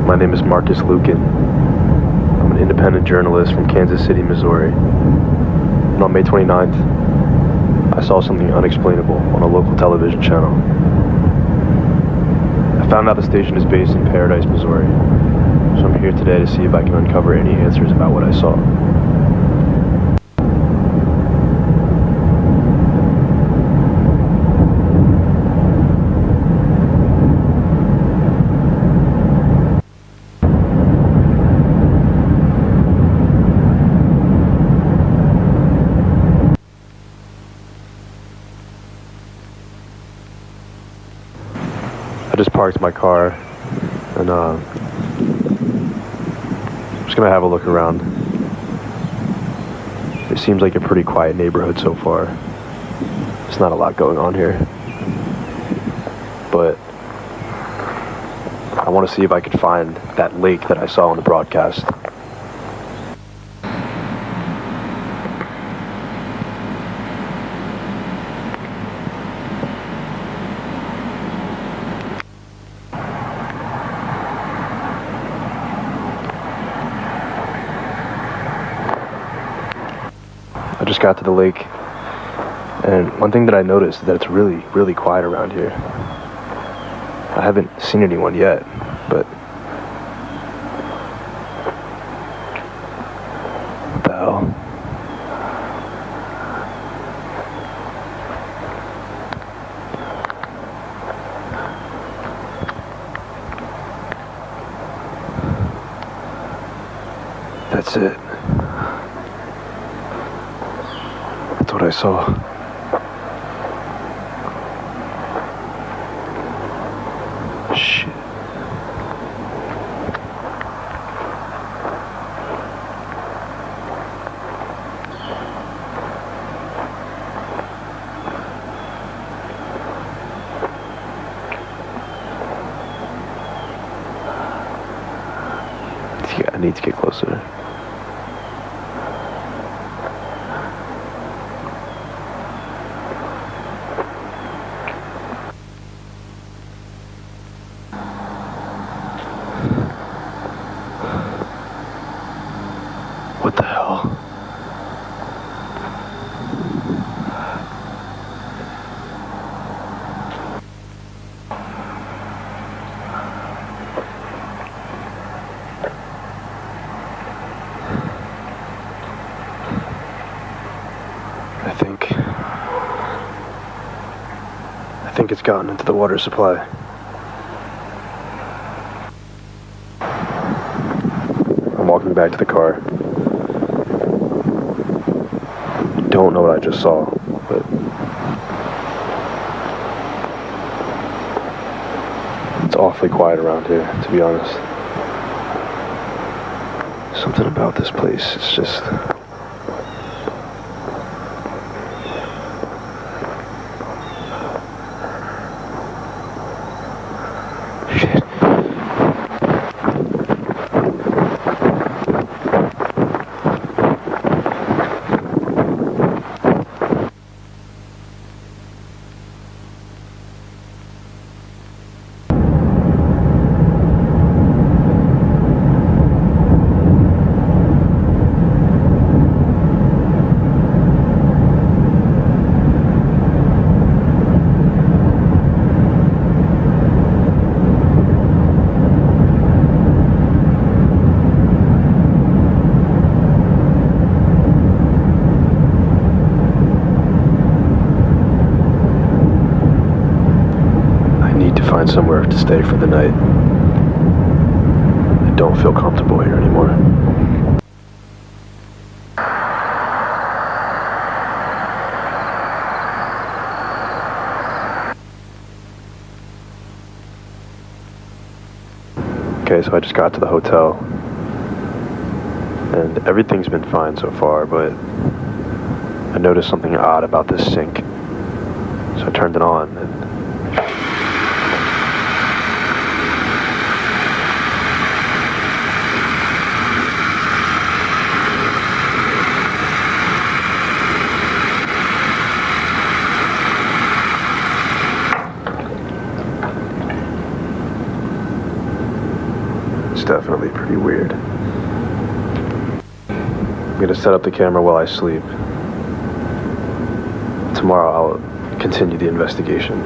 My name is Marcus Lucan. I'm an independent journalist from Kansas City, Missouri. And on May 29th, I saw something unexplainable on a local television channel. I found out the station is based in Paradise, Missouri. So I'm here today to see if I can uncover any answers about what I saw. I just parked my car and I'm just gonna have a look around. It seems like a pretty quiet neighborhood so far. There's not a lot going on here. But I want to see if I could find that lake that I saw on the broadcast. I just got to the lake, and one thing that I noticed is that it's really, really quiet around here. I haven't seen anyone yet, but what the hell? That's it. That's what I saw. Shit. I need to get closer. What the hell? I think it's gotten into the water supply. I'm walking back to the car. Don't know what I just saw, but it's awfully quiet around here, to be honest. Something about this place, it's just... Find somewhere to stay for the night. I don't don't feel comfortable here anymore. Okay, so I just got to the hotel, and everything's been fine so far, but I noticed something odd about this sink. So I turned it on, and it's definitely pretty weird. I'm gonna set up the camera while I sleep. Tomorrow I'll continue the investigation.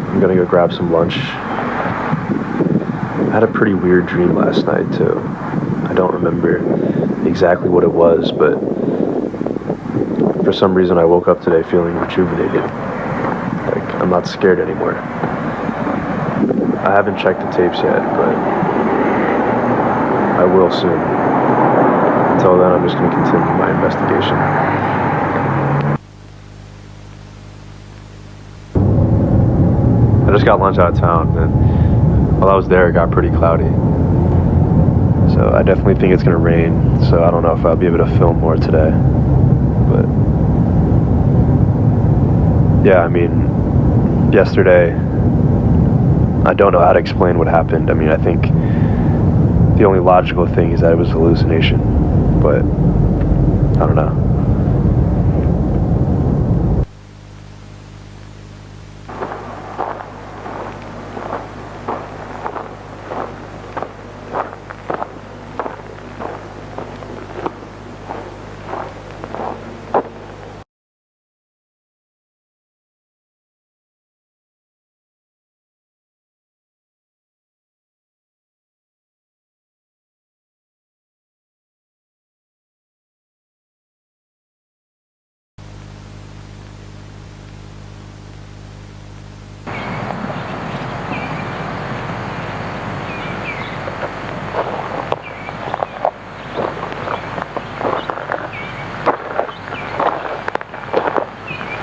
I'm gonna go grab some lunch. I had a pretty weird dream last night, too. I don't remember exactly what it was, but for some reason I woke up today feeling rejuvenated. Like, I'm not scared anymore. I haven't checked the tapes yet, but I will soon. Until then, I'm just gonna continue my investigation. I just got lunch out of town, and while I was there, it got pretty cloudy. So I definitely think it's gonna rain, so I don't know if I'll be able to film more today. But yeah, I mean, yesterday, I don't know how to explain what happened. I mean, I think the only logical thing is that it was a hallucination, but I don't know.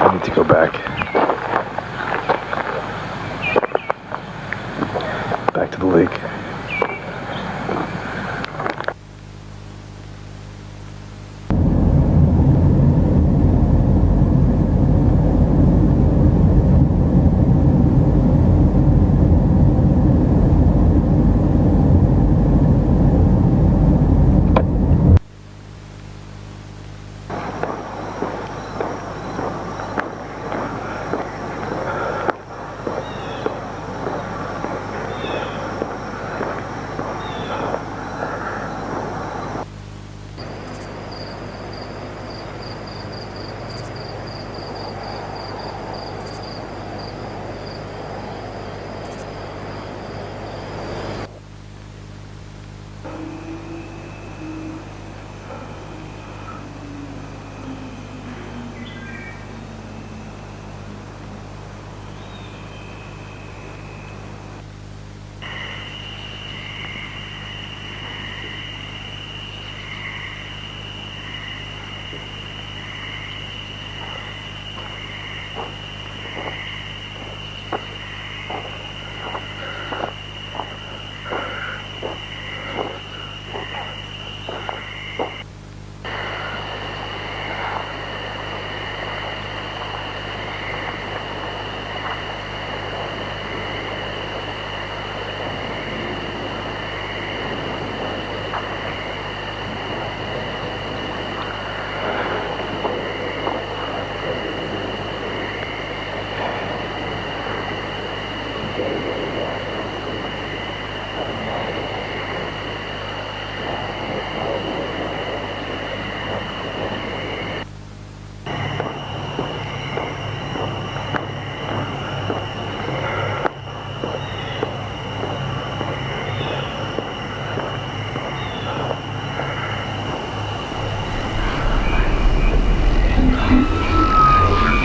I need to go back to the lake.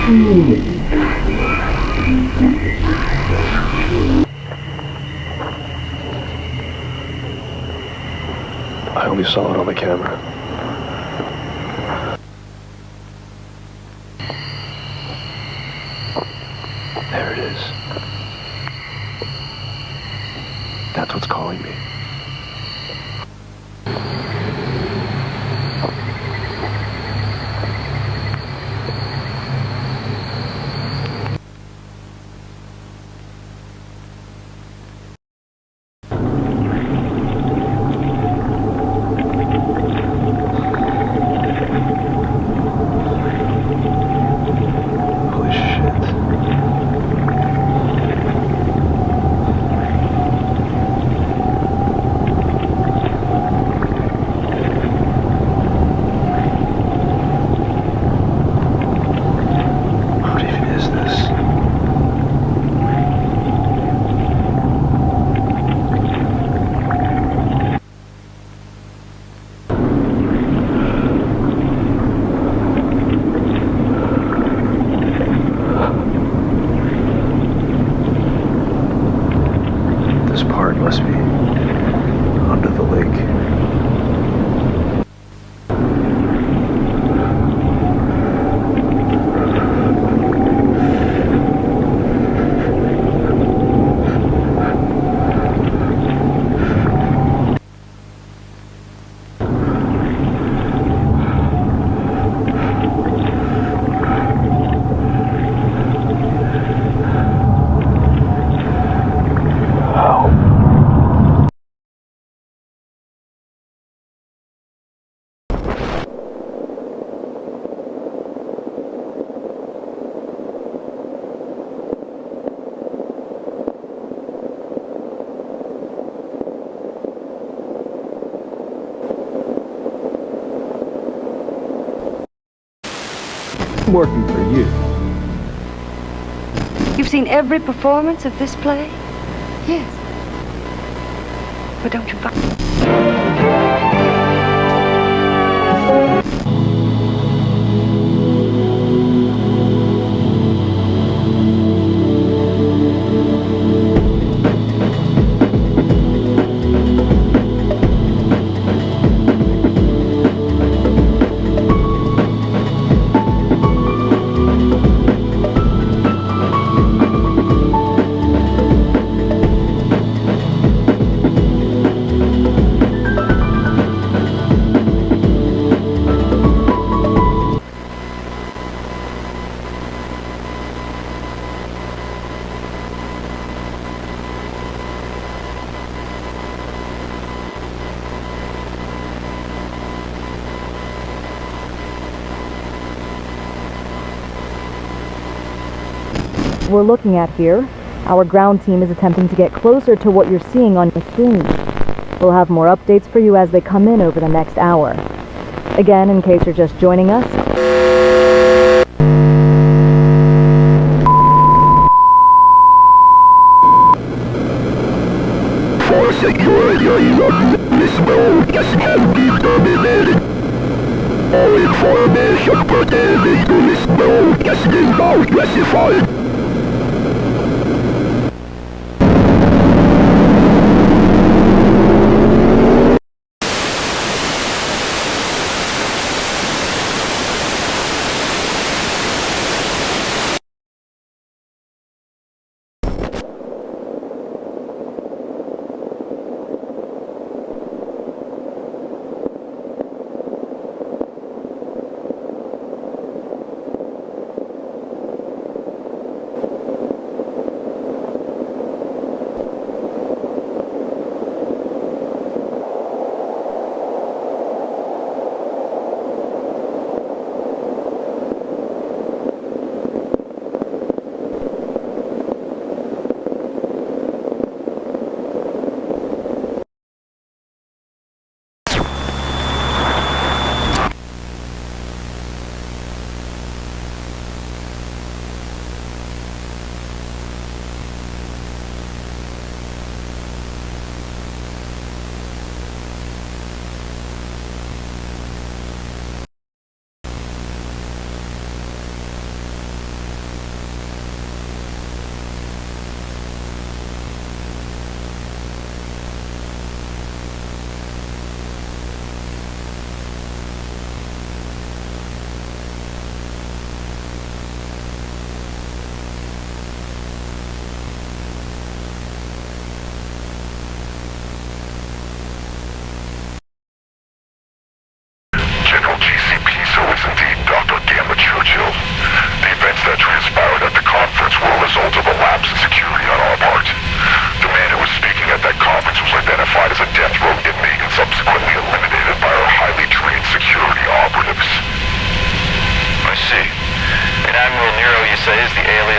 I only saw it on the camera. There it is. That's what's calling me. Holy shit. What even is this? This part must be under the lake. Working for you. You've seen every performance of this play? Yes. But don't you find... We're looking at here, our ground team is attempting to get closer to what you're seeing on your screen. We'll have more updates for you as they come in over the next hour. Again, in case you're just joining us, For security, this broadcast has been terminated. All information pertaining to this broadcast is now classified.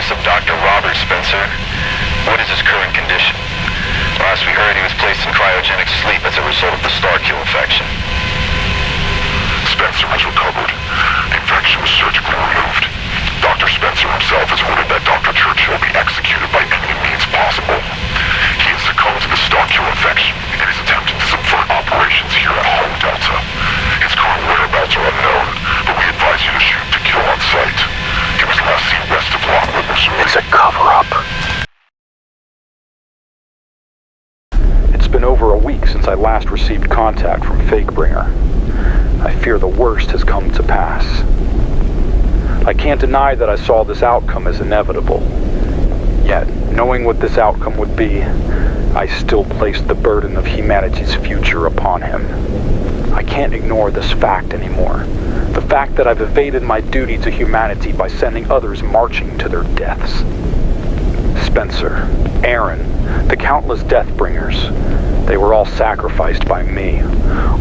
status of Dr. Robert Spencer? What is his current condition? Last we heard, he was placed in cryogenic sleep as a result of the Starkill infection. Spencer has recovered. The infection was surgically removed. Dr. Spencer himself has ordered that Dr. Churchill be executed by any means possible. He has succumbed to the Starkill infection and is attempting to subvert operations here at Home Delta. His current whereabouts are unknown, but we advise you to shoot to kill on sight. He was last seen west of Lockwood, Missouri. It's a cover-up. It's been over a week since I last received contact from Fakebringer. I fear the worst has come to pass. I can't deny that I saw this outcome as inevitable. Yet, knowing what this outcome would be, I still placed the burden of humanity's future upon him. I can't ignore this fact anymore. The fact that I've evaded my duty to humanity by sending others marching to their deaths. Spencer, Aaron, the countless Deathbringers, they were all sacrificed by me,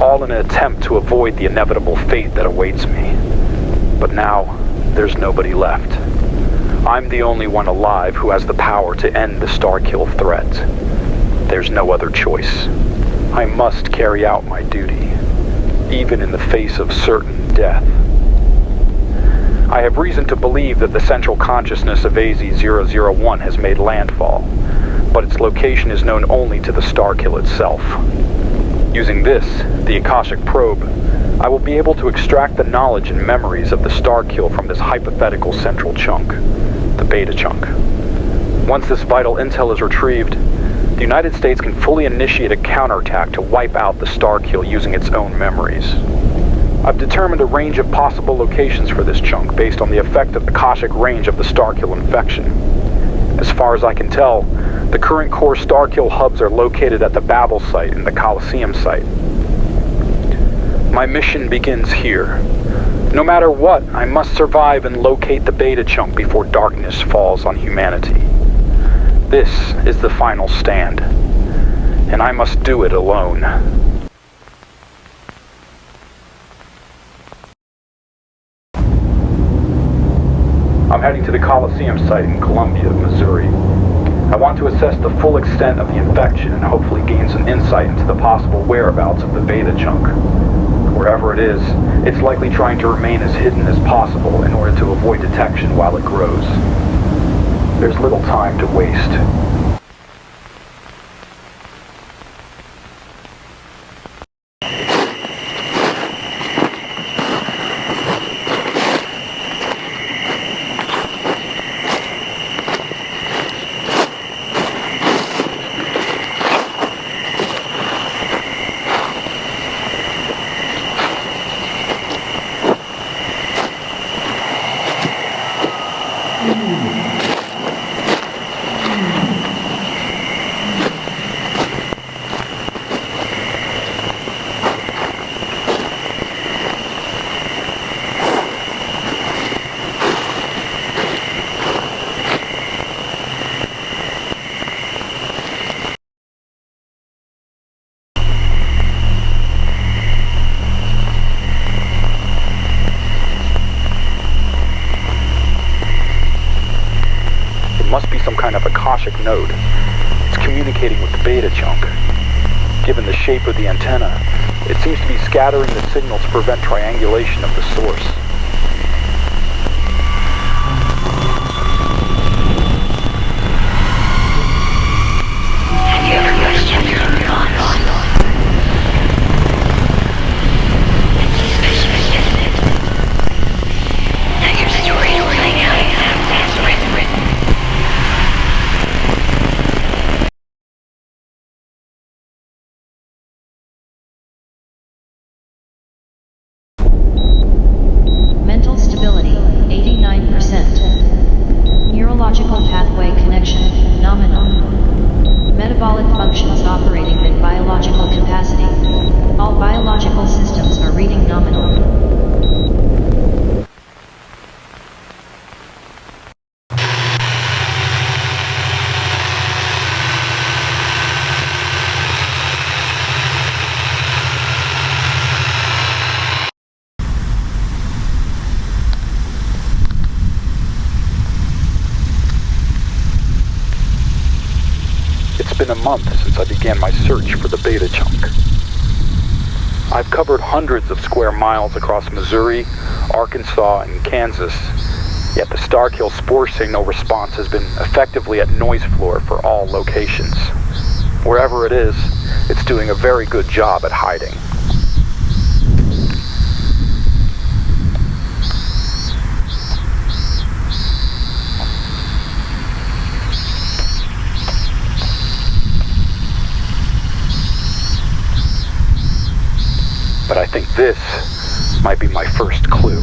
all in an attempt to avoid the inevitable fate that awaits me. But now, there's nobody left. I'm the only one alive who has the power to end the Starkill threat. There's no other choice. I must carry out my duty, even in the face of certain death. I have reason to believe that the central consciousness of AZ-001 has made landfall, but its location is known only to the Starkill itself. Using this, the Akashic probe, I will be able to extract the knowledge and memories of the Starkill from this hypothetical central chunk, the Beta chunk. Once this vital intel is retrieved, the United States can fully initiate a counterattack to wipe out the Starkill using its own memories. I've determined a range of possible locations for this chunk based on the effect of the Akashic range of the Starkill infection. As far as I can tell, the current core Starkill hubs are located at the Babel site and the Coliseum site. My mission begins here. No matter what, I must survive and locate the Beta chunk before darkness falls on humanity. This is the final stand, and I must do it alone. I'm heading to the Coliseum site in Columbia, Missouri. I want to assess the full extent of the infection and hopefully gain some insight into the possible whereabouts of the Beta chunk. Wherever it is, it's likely trying to remain as hidden as possible in order to avoid detection while it grows. There's little time to waste. Must be some kind of Akashic node. It's communicating with the Beta chunk. Given the shape of the antenna, it seems to be scattering the signal to prevent triangulation of the source. It's been a month since I began my search for the beta chunk. I've covered hundreds of square miles across Missouri, Arkansas, and Kansas, yet the Starkill spore signal response has been effectively at noise floor for all locations. Wherever it is, it's doing a very good job at hiding. But I think this might be my first clue.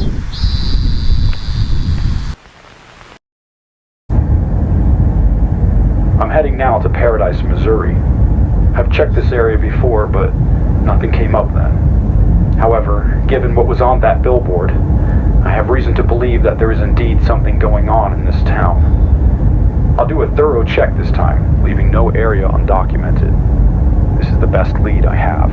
I'm heading now to Paradise, Missouri. I've checked this area before, but nothing came up then. However, given what was on that billboard, I have reason to believe that there is indeed something going on in this town. I'll do a thorough check this time, leaving no area undocumented. This is the best lead I have.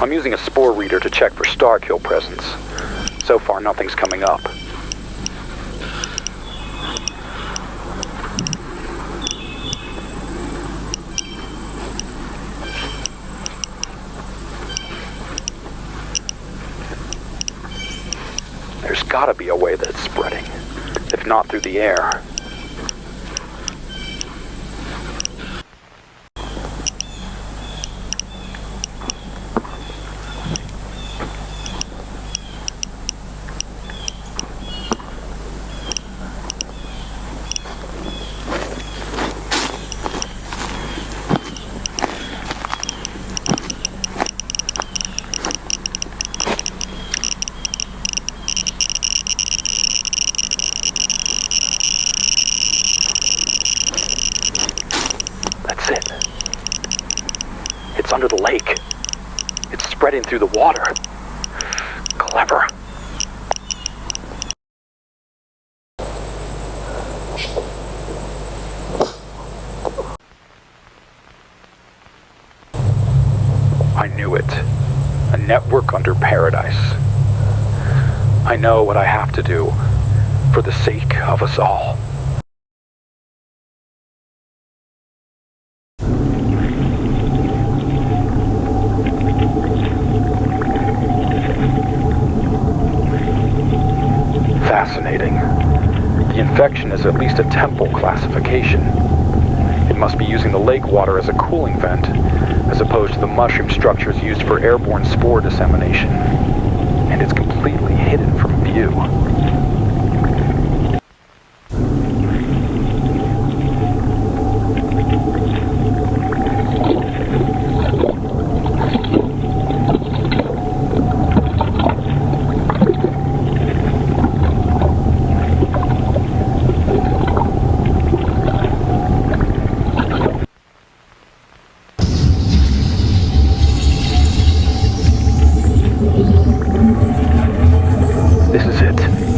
I'm using a spore reader to check for Starkill presence. So far, nothing's coming up. There's gotta be a way that it's spreading, if not through the air. It's under the lake. It's spreading through the water. Clever. I knew it. A network under Paradise. I know what I have to do for the sake of us all. Fascinating. The infection is at least a temple classification. It must be using the lake water as a cooling vent, as opposed to the mushroom structures used for airborne spore dissemination. And it's completely hidden from view. This is it.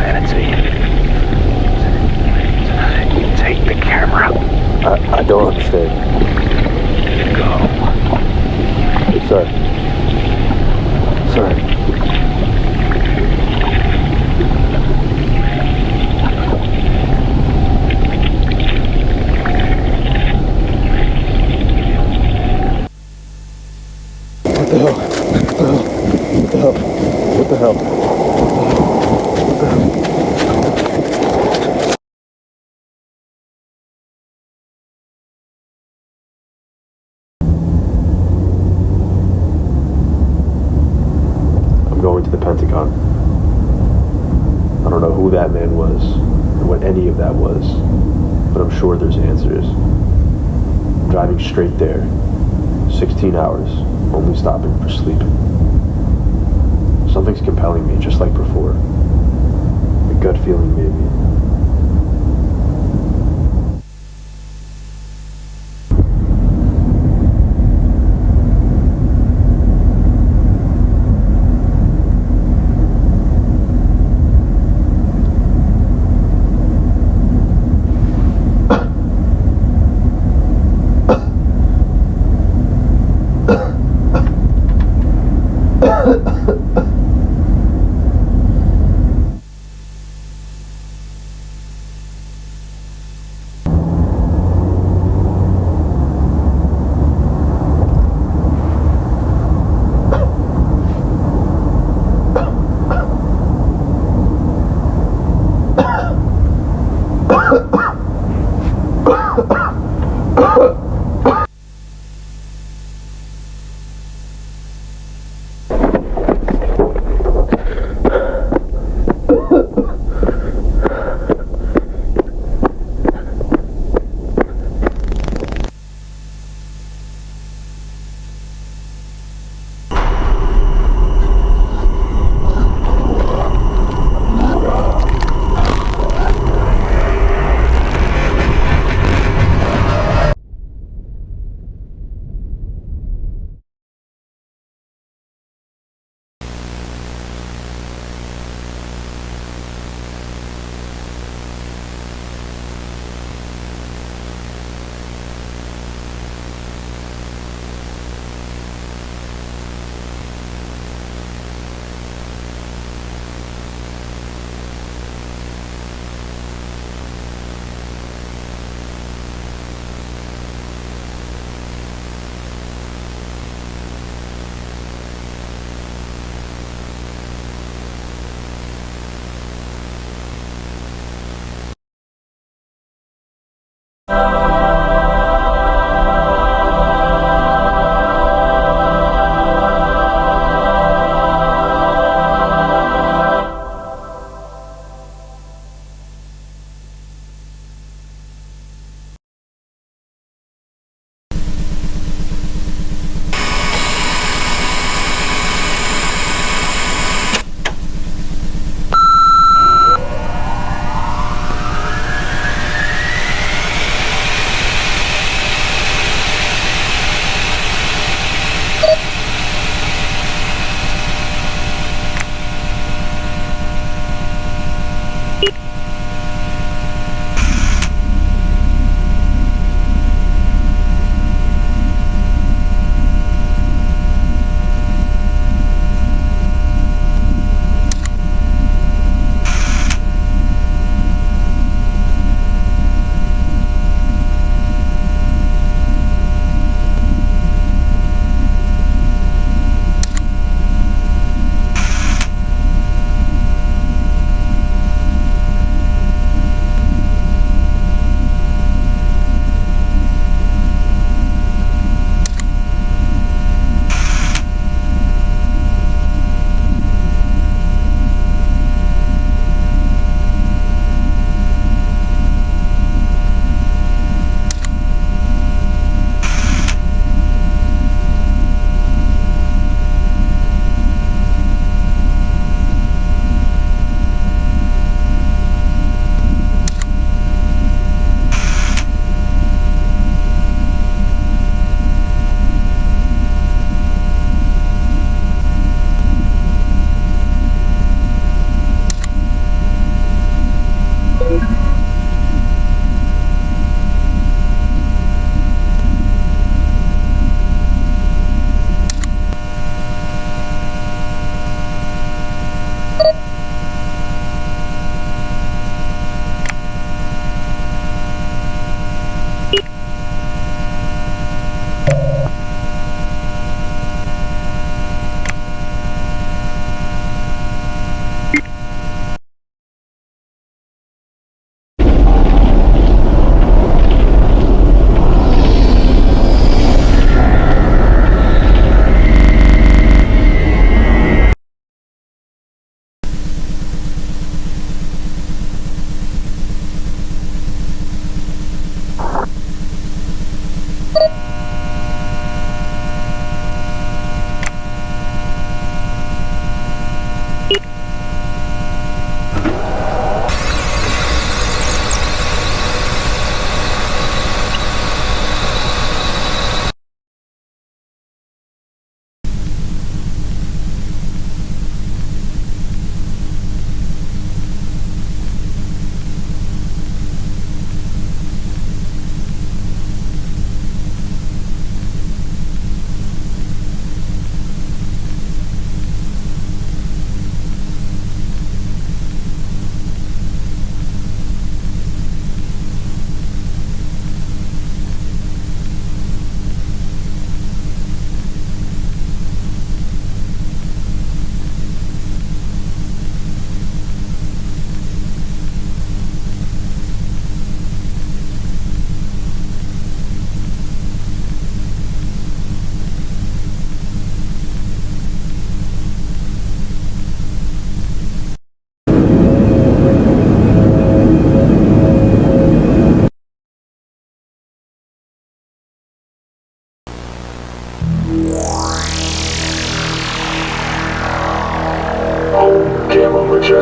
vanity. Take the camera. I don't understand. Go. Sir. Sir. What the hell? What the hell? What the hell? What the hell? I'm going to the Pentagon. I don't know who that man was, or what any of that was, but I'm sure there's answers. I'm driving straight there. 16 hours, only stopping for sleep. Something's compelling me, just like before. A gut feeling, maybe.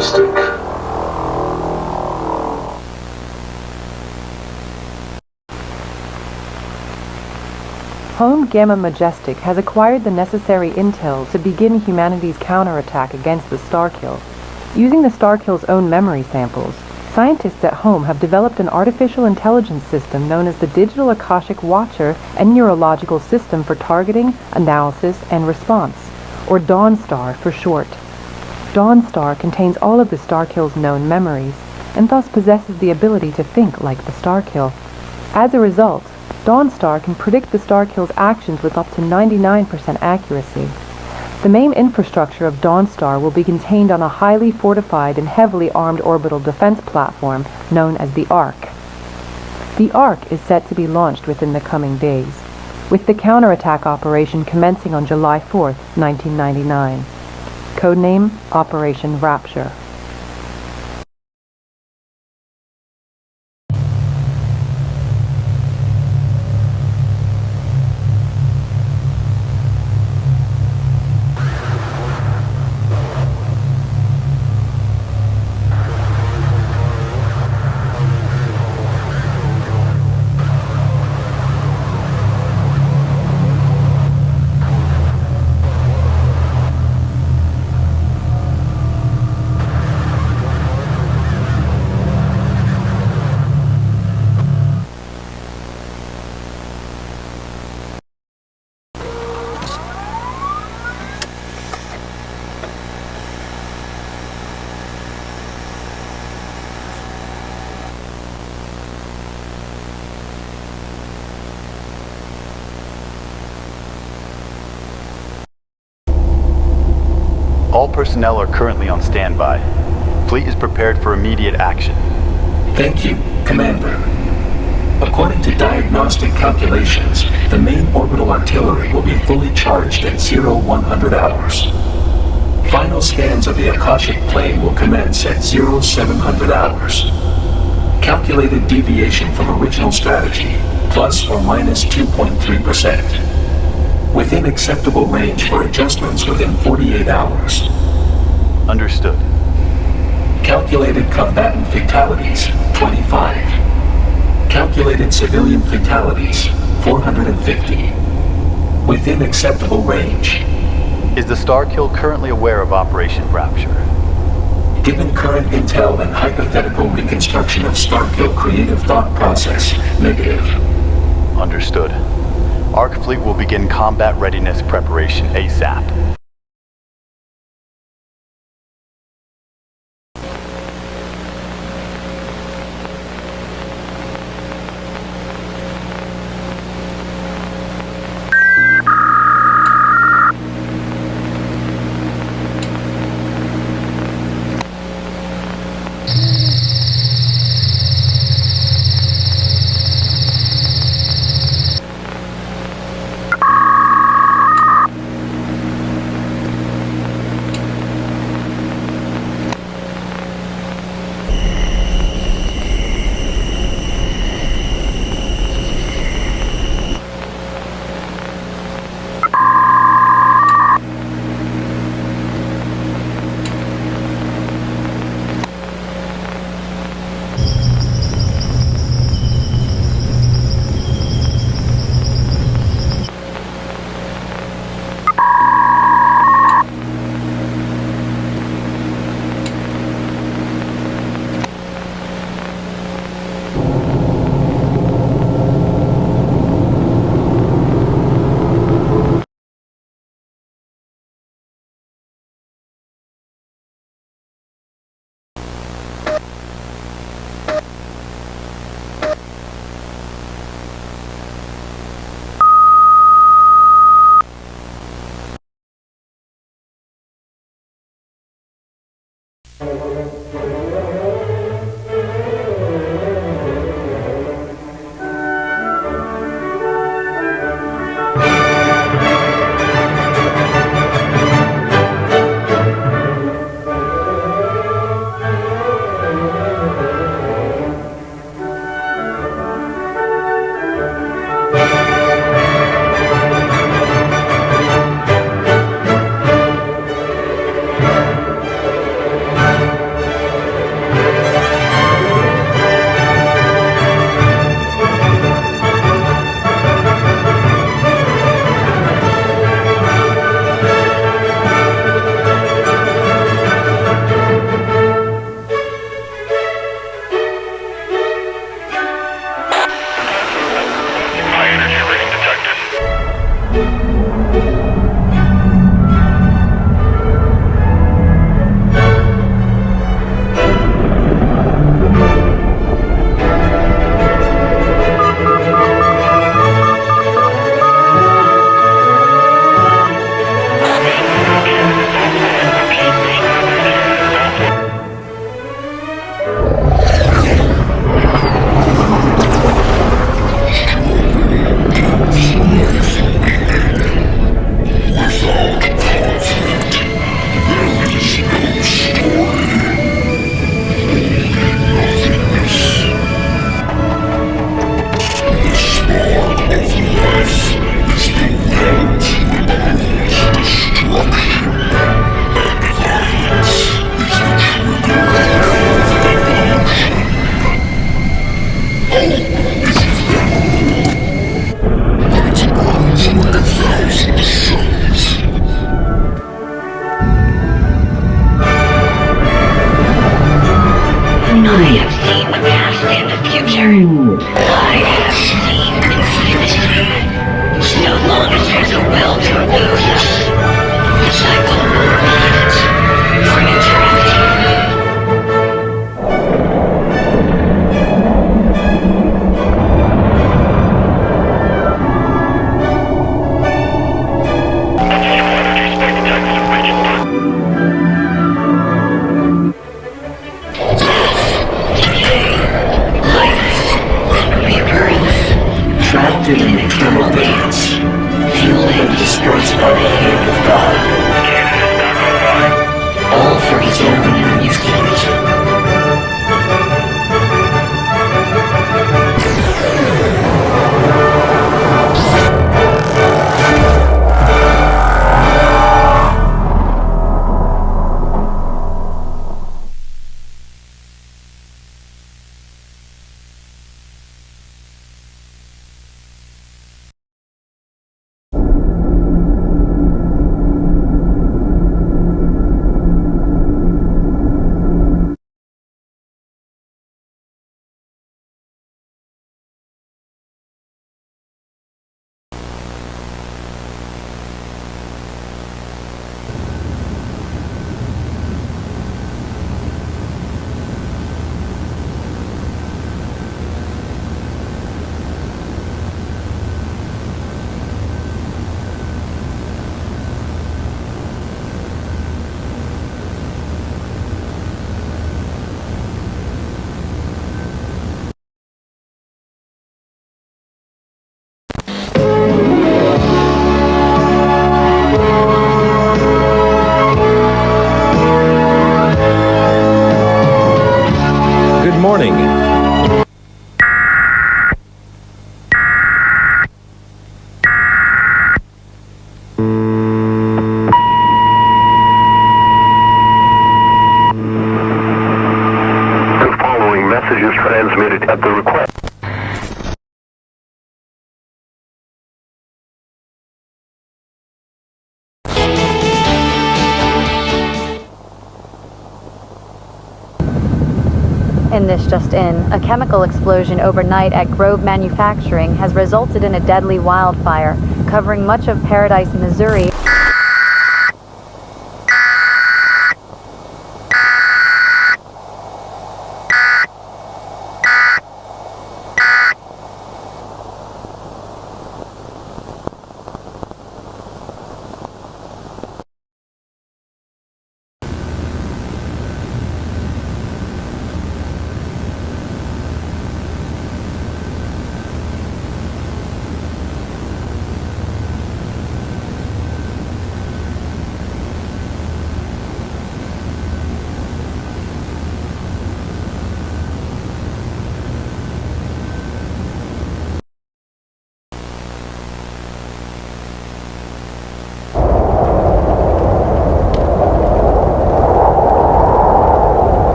Majestic. Home Gamma Majestic has acquired the necessary intel to begin humanity's counterattack against the Starkill. Using the Starkill's own memory samples, scientists at Home have developed an artificial intelligence system known as the Digital Akashic Watcher and Neurological System for Targeting, Analysis, and Response, or Dawnstar for short. Dawnstar contains all of the Starkill's known memories, and thus possesses the ability to think like the Starkill. As a result, Dawnstar can predict the Starkill's actions with up to 99% accuracy. The main infrastructure of Dawnstar will be contained on a highly fortified and heavily armed orbital defense platform known as the Ark. The Ark is set to be launched within the coming days, with the counterattack operation commencing on July 4th, 1999. Codename Operation Rapture. All personnel are currently on standby. Fleet is prepared for immediate action. Thank you, Commander. According to diagnostic calculations, the main orbital artillery will be fully charged at 0100 hours. Final scans of the Akashic plane will commence at 0700 hours. Calculated deviation from original strategy, plus or minus 2.3%. Within acceptable range for adjustments within 48 hours. Understood. Calculated combatant fatalities, 25. Calculated civilian fatalities, 450. Within acceptable range. Is the Starkill currently aware of Operation Rapture? Given current intel and hypothetical reconstruction of Starkill creative thought process, negative. Understood. Ark Fleet will begin combat readiness preparation ASAP. I have seen infinity. She no longer takes a will to remove us. The cycle will repeat for eternity. Trapped in an eternal dance, fueled and dispersed by the hand of God. All for his own amusement. Good morning. The following message is transmitted at the request. In this just in, a chemical explosion overnight at Grove Manufacturing has resulted in a deadly wildfire, covering much of Paradise, Missouri.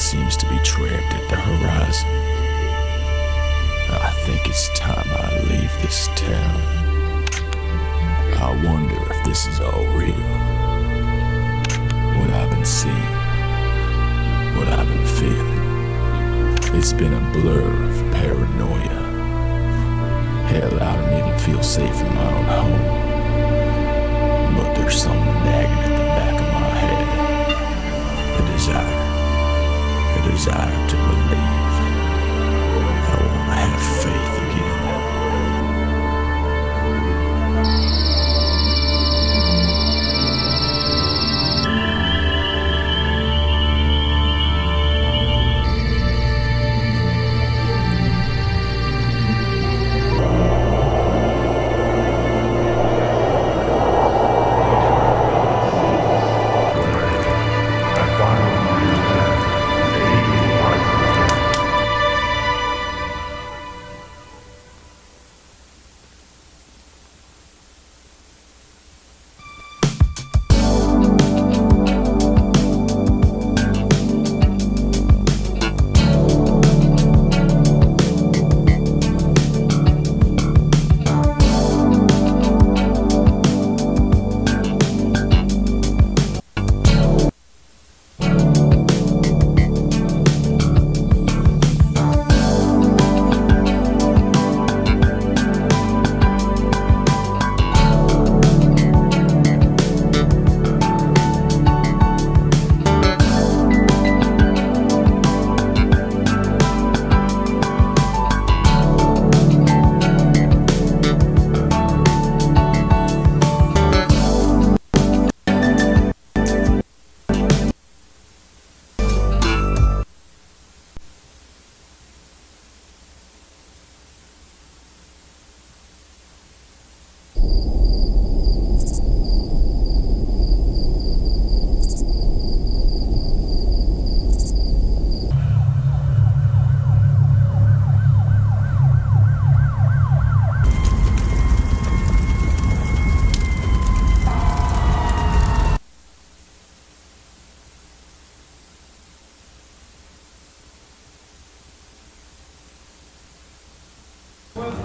seems to be trapped at the horizon. I think it's time I leave this town. I wonder if this is all real. What I've been seeing, what I've been feeling. It's been a blur of paranoia. Hell, I don't even feel safe in my own home. But there's something nagging at the back of my head. A desire to believe. I want to have faith again.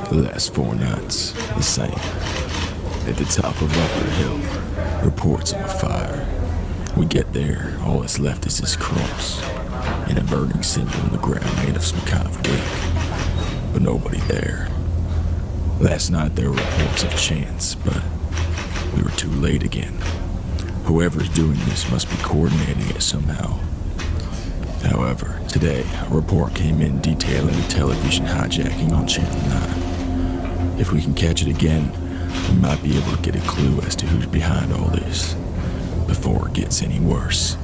The last 4 nights, the same. At the top of Upper Hill, reports of a fire. We get there, all that's left is this cross, and a burning symbol in the ground made of some kind of wick. But nobody there. Last night there were reports of chants, but we were too late again. Whoever's doing this must be coordinating it somehow. However, today, a report came in detailing a television hijacking on Channel 9. If we can catch it again, we might be able to get a clue as to who's behind all this, before it gets any worse.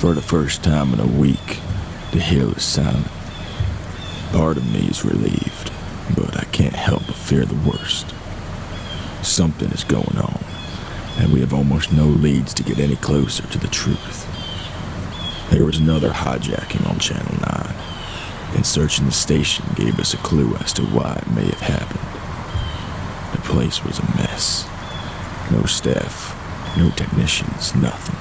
For the first time in a week, the hill is silent. Part of me is relieved, but I can't help but fear the worst. Something is going on, and we have almost no leads to get any closer to the truth. There was another hijacking on Channel 9, and searching the station gave us a clue as to why it may have happened. The place was a mess. No staff, no technicians, nothing.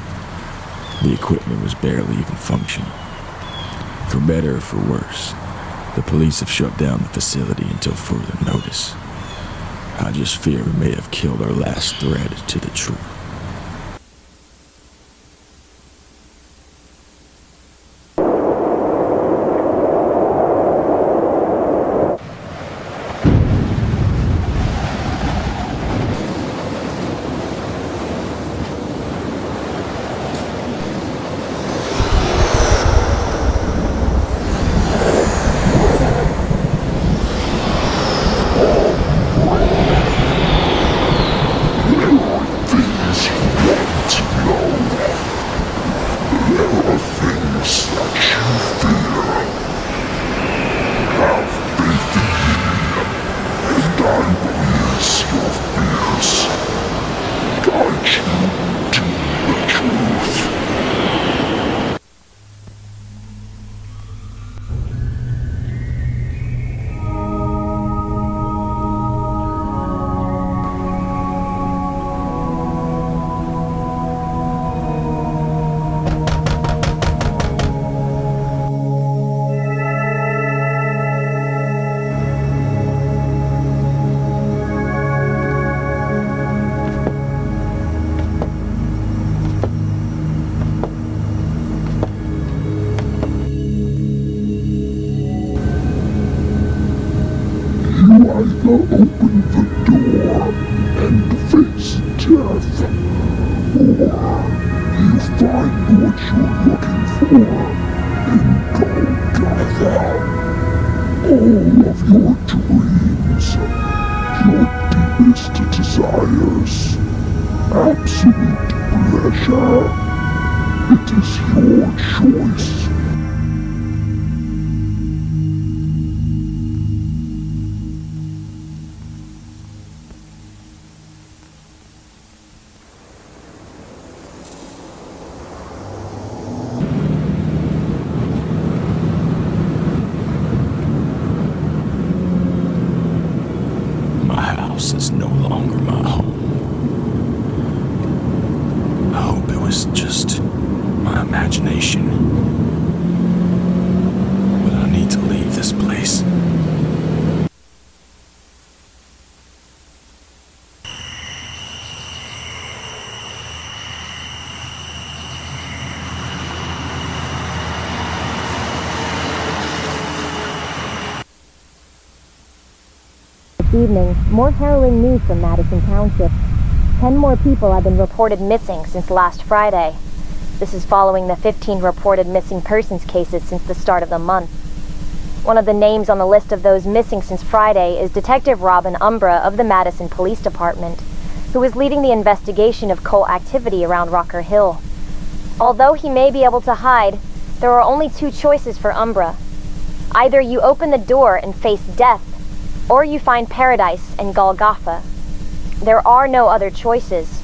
The equipment was barely even functioning. For better or for worse, the police have shut down the facility until further notice. I just fear we may have killed our last thread to the truth. either open the door and face death, or you find what you're looking for in Golgotha. All of your dreams, your deepest desires, absolute pleasure. It is your choice. My house is no longer my home. I hope it was just my imagination. But I need to leave this place. This evening, more harrowing news from Madison Township. 10 more people have been reported missing since last Friday. This is following the 15 reported missing persons cases since the start of the month. One of the names on the list of those missing since Friday is Detective Robin Umbra of the Madison Police Department, who is leading the investigation of cult activity around Rocker Hill. Although he may be able to hide, there are only two choices for Umbra. Either you open the door and face death, or you find paradise in Golgotha. There are no other choices.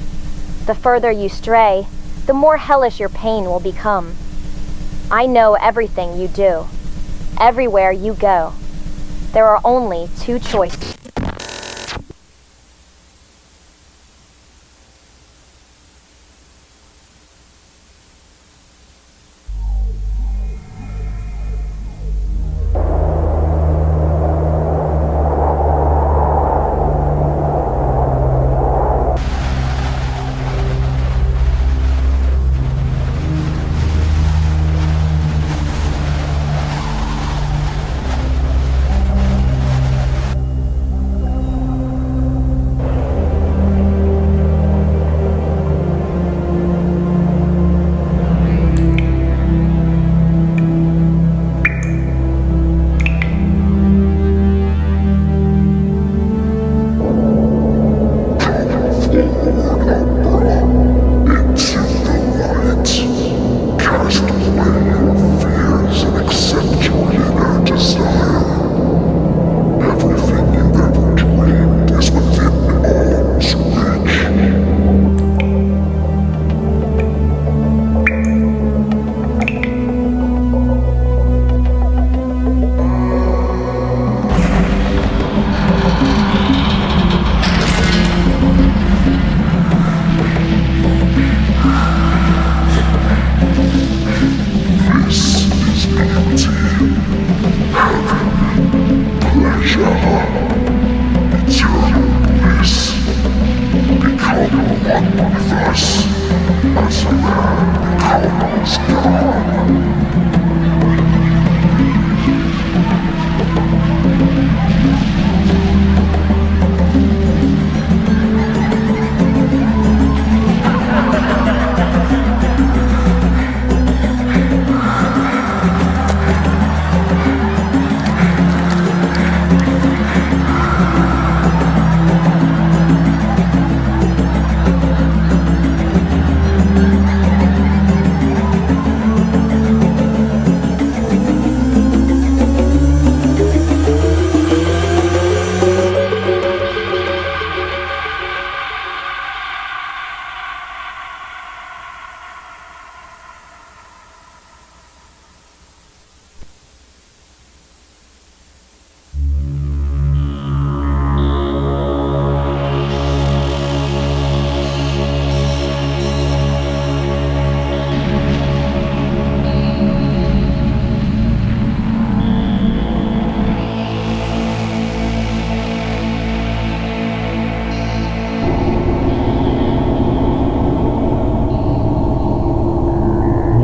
The further you stray, the more hellish your pain will become. I know everything you do. Everywhere you go. There are only two choices.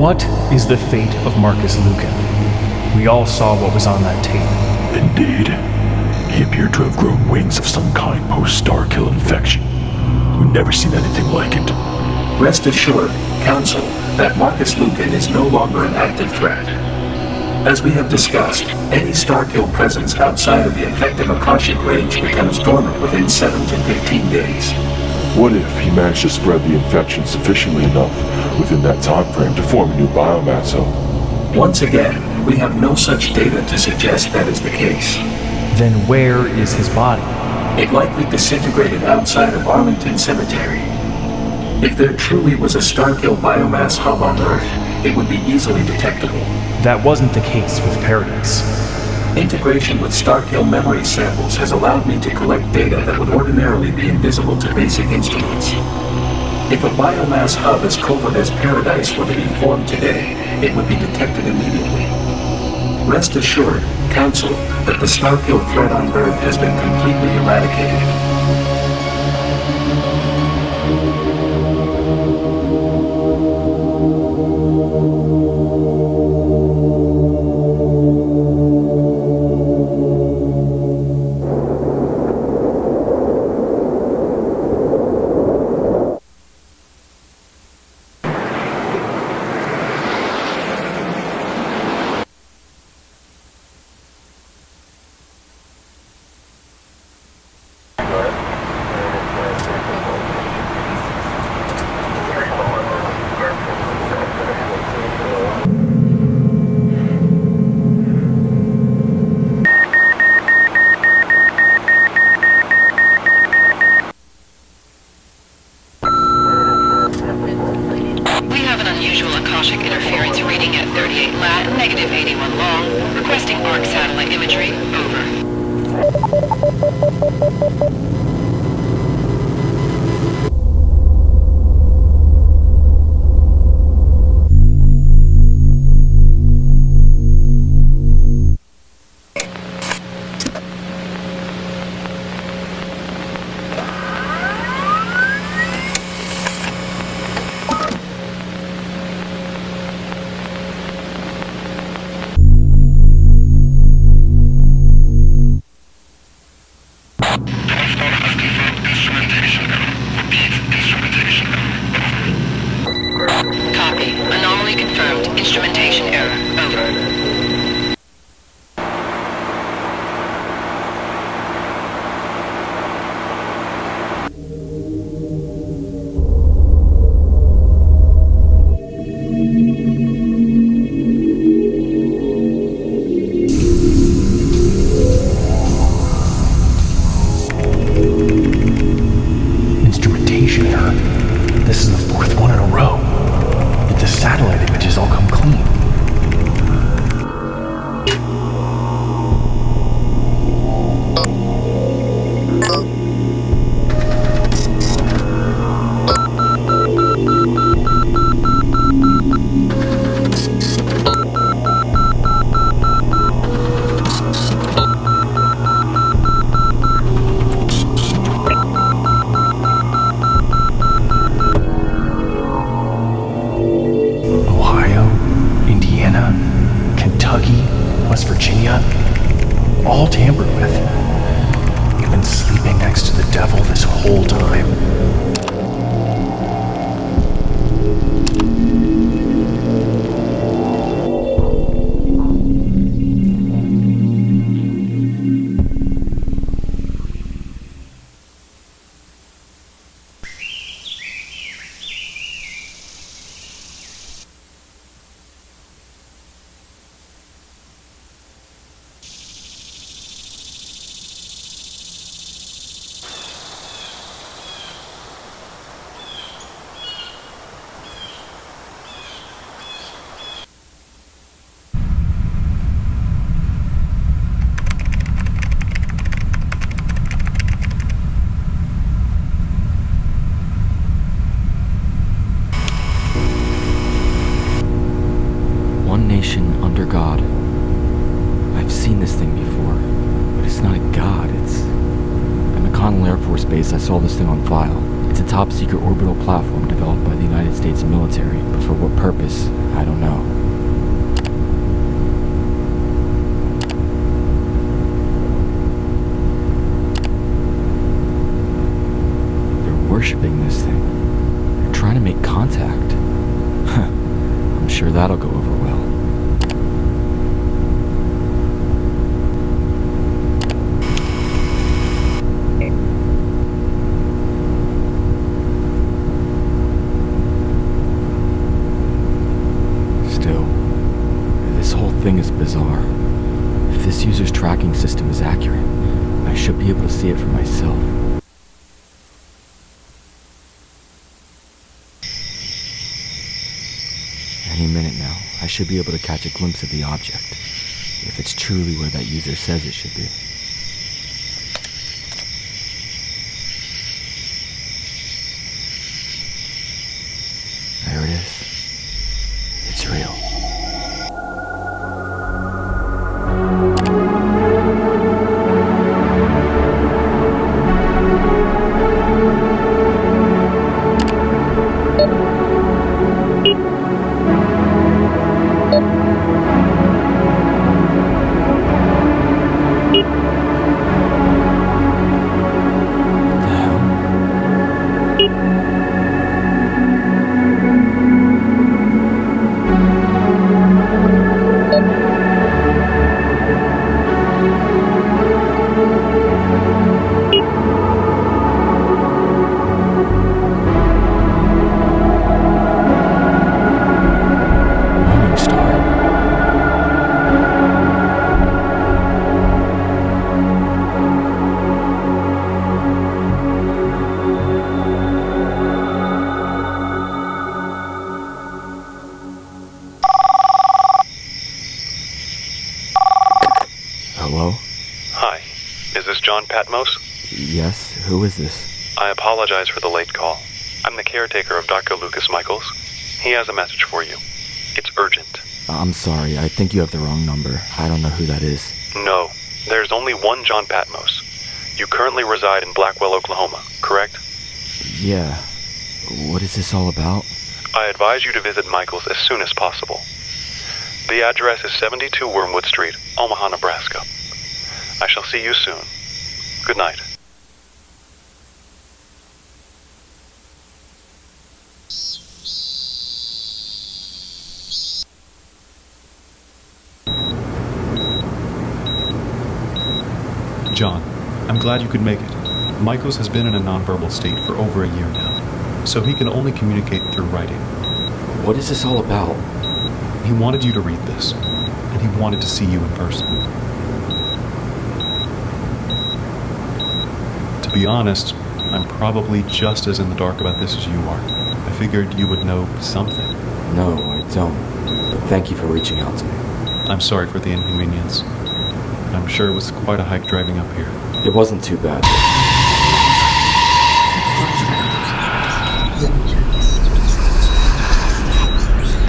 What is the fate of Marcus Lucan? We all saw what was on that tape. Indeed. He appeared appear to have grown wings of some kind post-Starkill infection. We've never seen anything like it. Rest assured, Council, that Marcus Lucan is no longer an active threat. As we have discussed, any Starkill presence outside of the effective Akashic range becomes dormant within 7 to 15 days. What if he managed to spread the infection sufficiently enough within that time frame to form a new biomass cell? Once again, we have no such data to suggest that is the case. Then where is his body? It likely disintegrated outside of Arlington Cemetery. If there truly was a Starkill biomass hub on Earth, it would be easily detectable. That wasn't the case with Paradise. Integration with Starkill memory samples has allowed me to collect data that would ordinarily be invisible to basic instruments. If a biomass hub as covert as Paradise were to be formed today, it would be detected immediately. Rest assured, Council, that the Starkill threat on Earth has been completely eradicated. all tampered with. You've been sleeping next to the devil this whole time. Under God. I've seen this thing before, but it's not a god, it's... At McConnell Air Force Base, I saw this thing on file. It's a top-secret orbital platform developed by the United States military, but for what purpose, I don't know. worshipping this thing. They're trying to make contact. I'm sure that'll go over well. Still, this whole thing is bizarre. If this user's tracking system is accurate, I should be able to see it for myself. Any minute now, I should be able to catch a glimpse of the object, if it's truly where that user says it should be. There it is. It's real. Hello? Hi, is this John Patmos? Yes, who is this? I apologize for the late call. I'm the caretaker of Dr. Lucas Michaels. He has a message for you. It's urgent. I'm sorry, I think you have the wrong number. I don't know who that is. No, there's only one John Patmos. You currently reside in Blackwell, Oklahoma, correct? Yeah. What is this all about? I advise you to visit Michaels as soon as possible. The address is 72 Wormwood Street, Omaha, Nebraska. I shall see you soon. Good night. John, I'm glad you could make it. Michaels has been in a nonverbal state for over a year now, so he can only communicate through writing. What is this all about? He wanted you to read this, and he wanted to see you in person. To be honest, I'm probably just as in the dark about this as you are. I figured you would know something. No, I don't. But thank you for reaching out to me. I'm sorry for the inconvenience. I'm sure it was quite a hike driving up here. It wasn't too bad.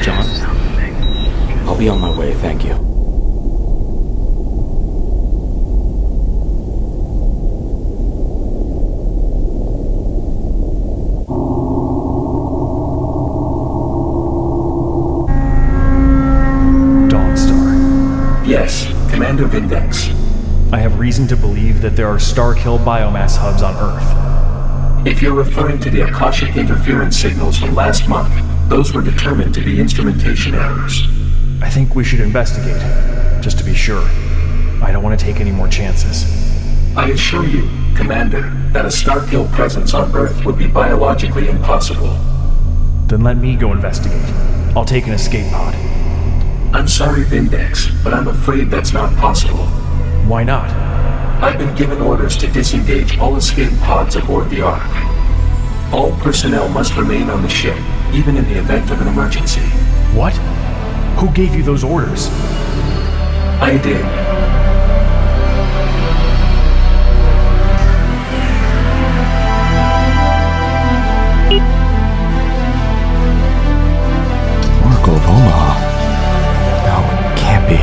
John? I'll be on my way, thank you. Yes, Commander Vindex. I have reason to believe that there are Starkill biomass hubs on Earth. If you're referring to the Akashic interference signals from last month, those were determined to be instrumentation errors. I think we should investigate, just to be sure. I don't want to take any more chances. I assure you, Commander, that a Starkill presence on Earth would be biologically impossible. Then let me go investigate. I'll take an escape pod. I'm sorry, Vindex, but I'm afraid that's not possible. Why not? I've been given orders to disengage all escape pods aboard the Ark. All personnel must remain on the ship, even in the event of an emergency. What? Who gave you those orders? I did. Oracle of Omaha. No, it can't be.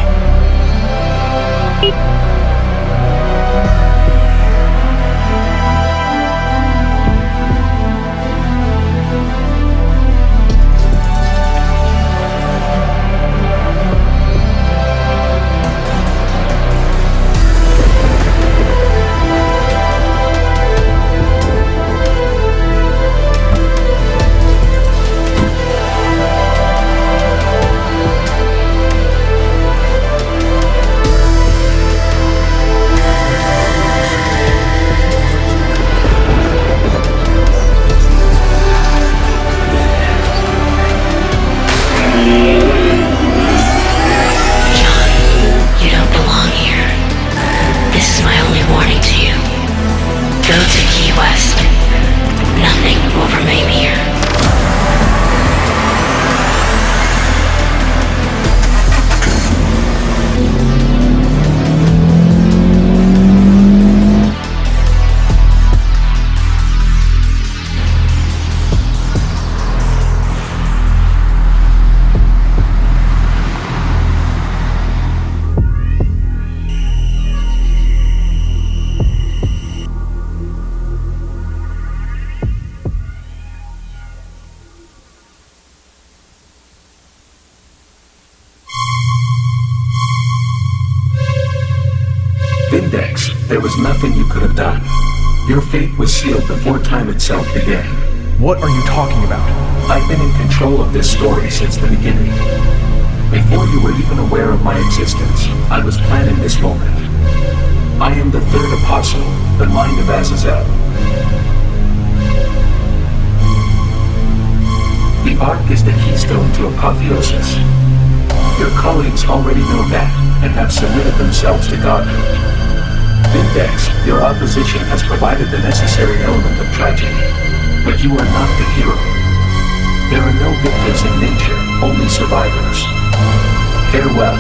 go to Key West, nothing will remain here. Vindex, there was nothing you could have done. Your fate was sealed before time itself began. What are you talking about? I've been in control of this story since the beginning. Before you were even aware of my existence, I was planning this moment. I am the third apostle, the mind of Azazel. The Ark is the keystone to apotheosis. Your colleagues already know that and have submitted themselves to God. Vindex, your opposition has provided the necessary element of tragedy, but you are not the hero. There are no victims in nature, only survivors. Farewell.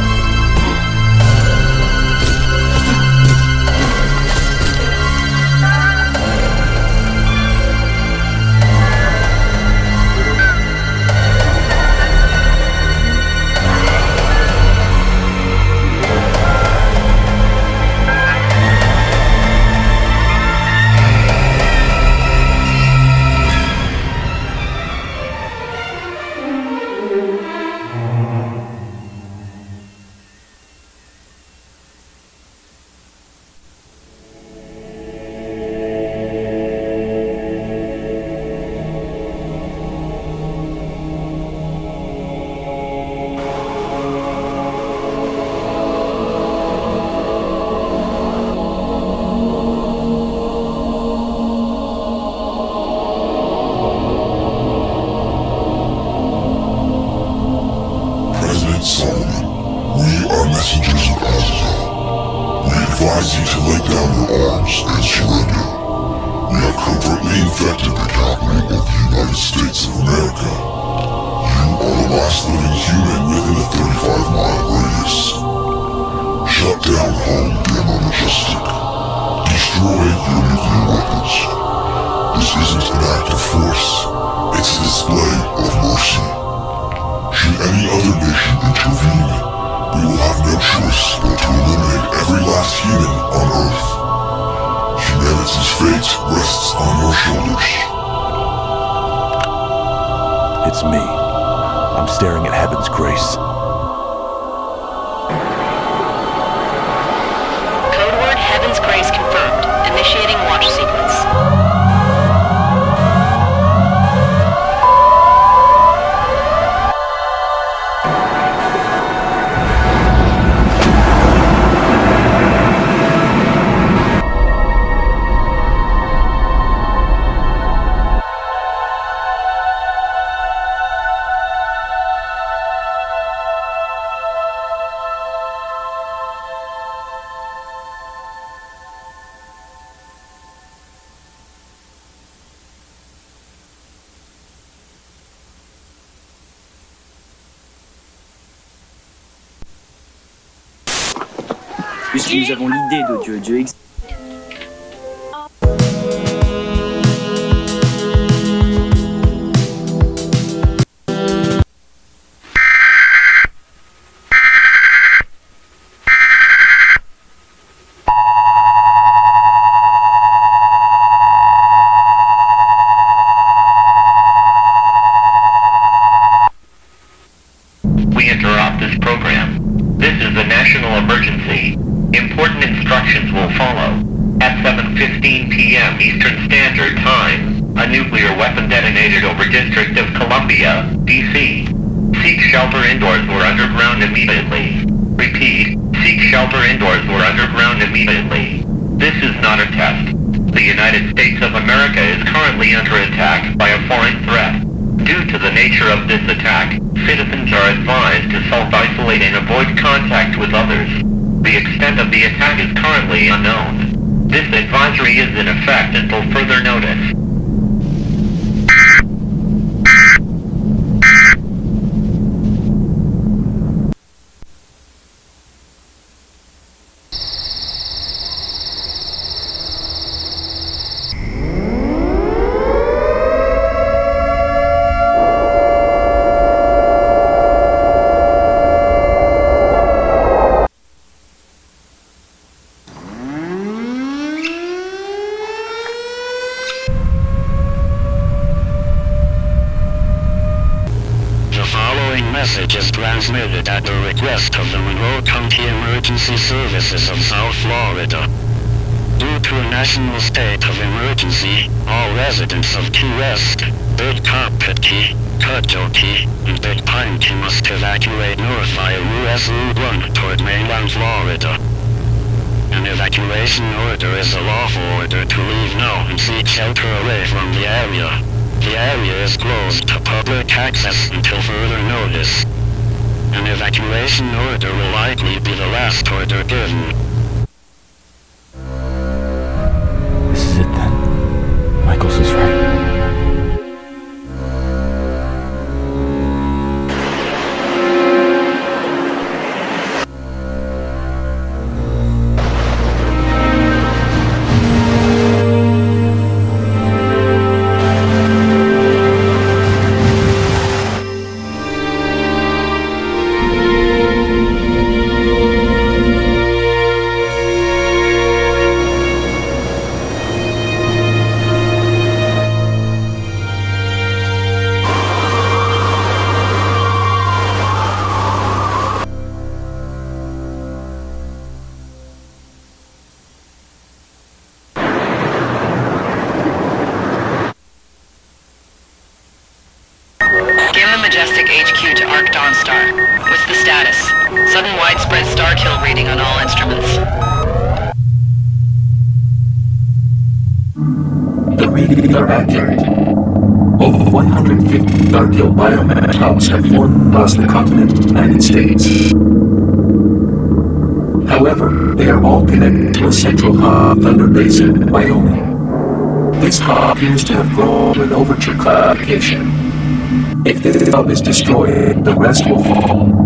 It's me. I'm staring at heaven's grace. Code word Heaven's Grace confirmed. Initiating watch sequence. Puisque nous avons l'idée de Dieu, Dieu existe. We interrupt this program. This is a national emergency. Important instructions will follow. At 7:15 p.m. Eastern Standard Time, a nuclear weapon detonated over District of Columbia, D.C. Seek shelter indoors or underground immediately. Repeat, seek shelter indoors or underground immediately. This is not a test. The United States of America is currently under attack by a foreign threat. Due to the nature of this attack, citizens are advised to self-isolate and avoid contact with others. The extent of the attack is currently unknown. This advisory advisory is in effect until further notice. Message is transmitted at the request of the Monroe County Emergency Services of South Florida. Due to a national state of emergency, all residents of Key West, Big Carpet Key, Cudjoe Key, and Big Pine Key must evacuate north via US Route 1 toward mainland Florida. An evacuation order is a lawful order to leave now and seek shelter away from the area. The area is closed to public access until further notice. An evacuation order will likely be the last order given. This is it then. Michaels was right. Majestic HQ to Arc Dawnstar. What's the status? Sudden widespread star kill reading on all instruments. The readings are accurate. Over 150 star kill biomass hubs have formed across the continental United States. However, they are all connected to a central hub, Thunder Basin, Wyoming. This hub appears to have grown to an overture classification. If this hub is destroyed, the rest will fall.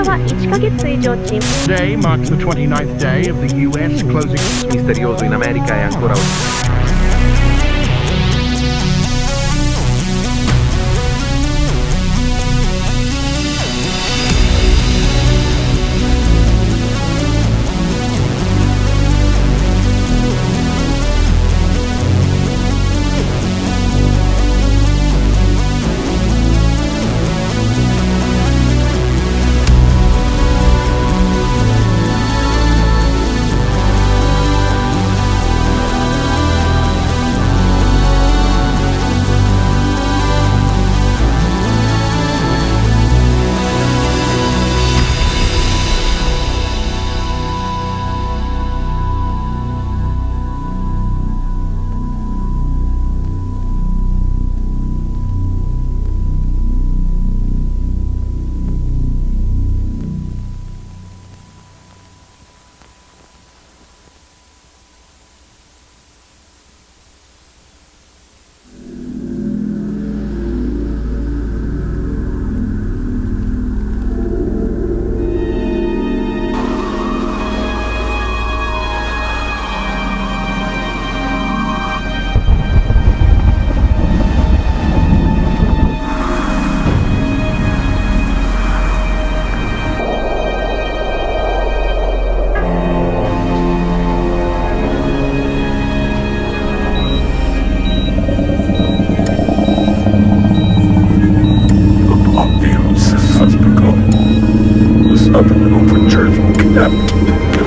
Today marks the 29th day of the U.S. closing. Misterioso in America è ancora has begun. The 7 overturned kidnapped.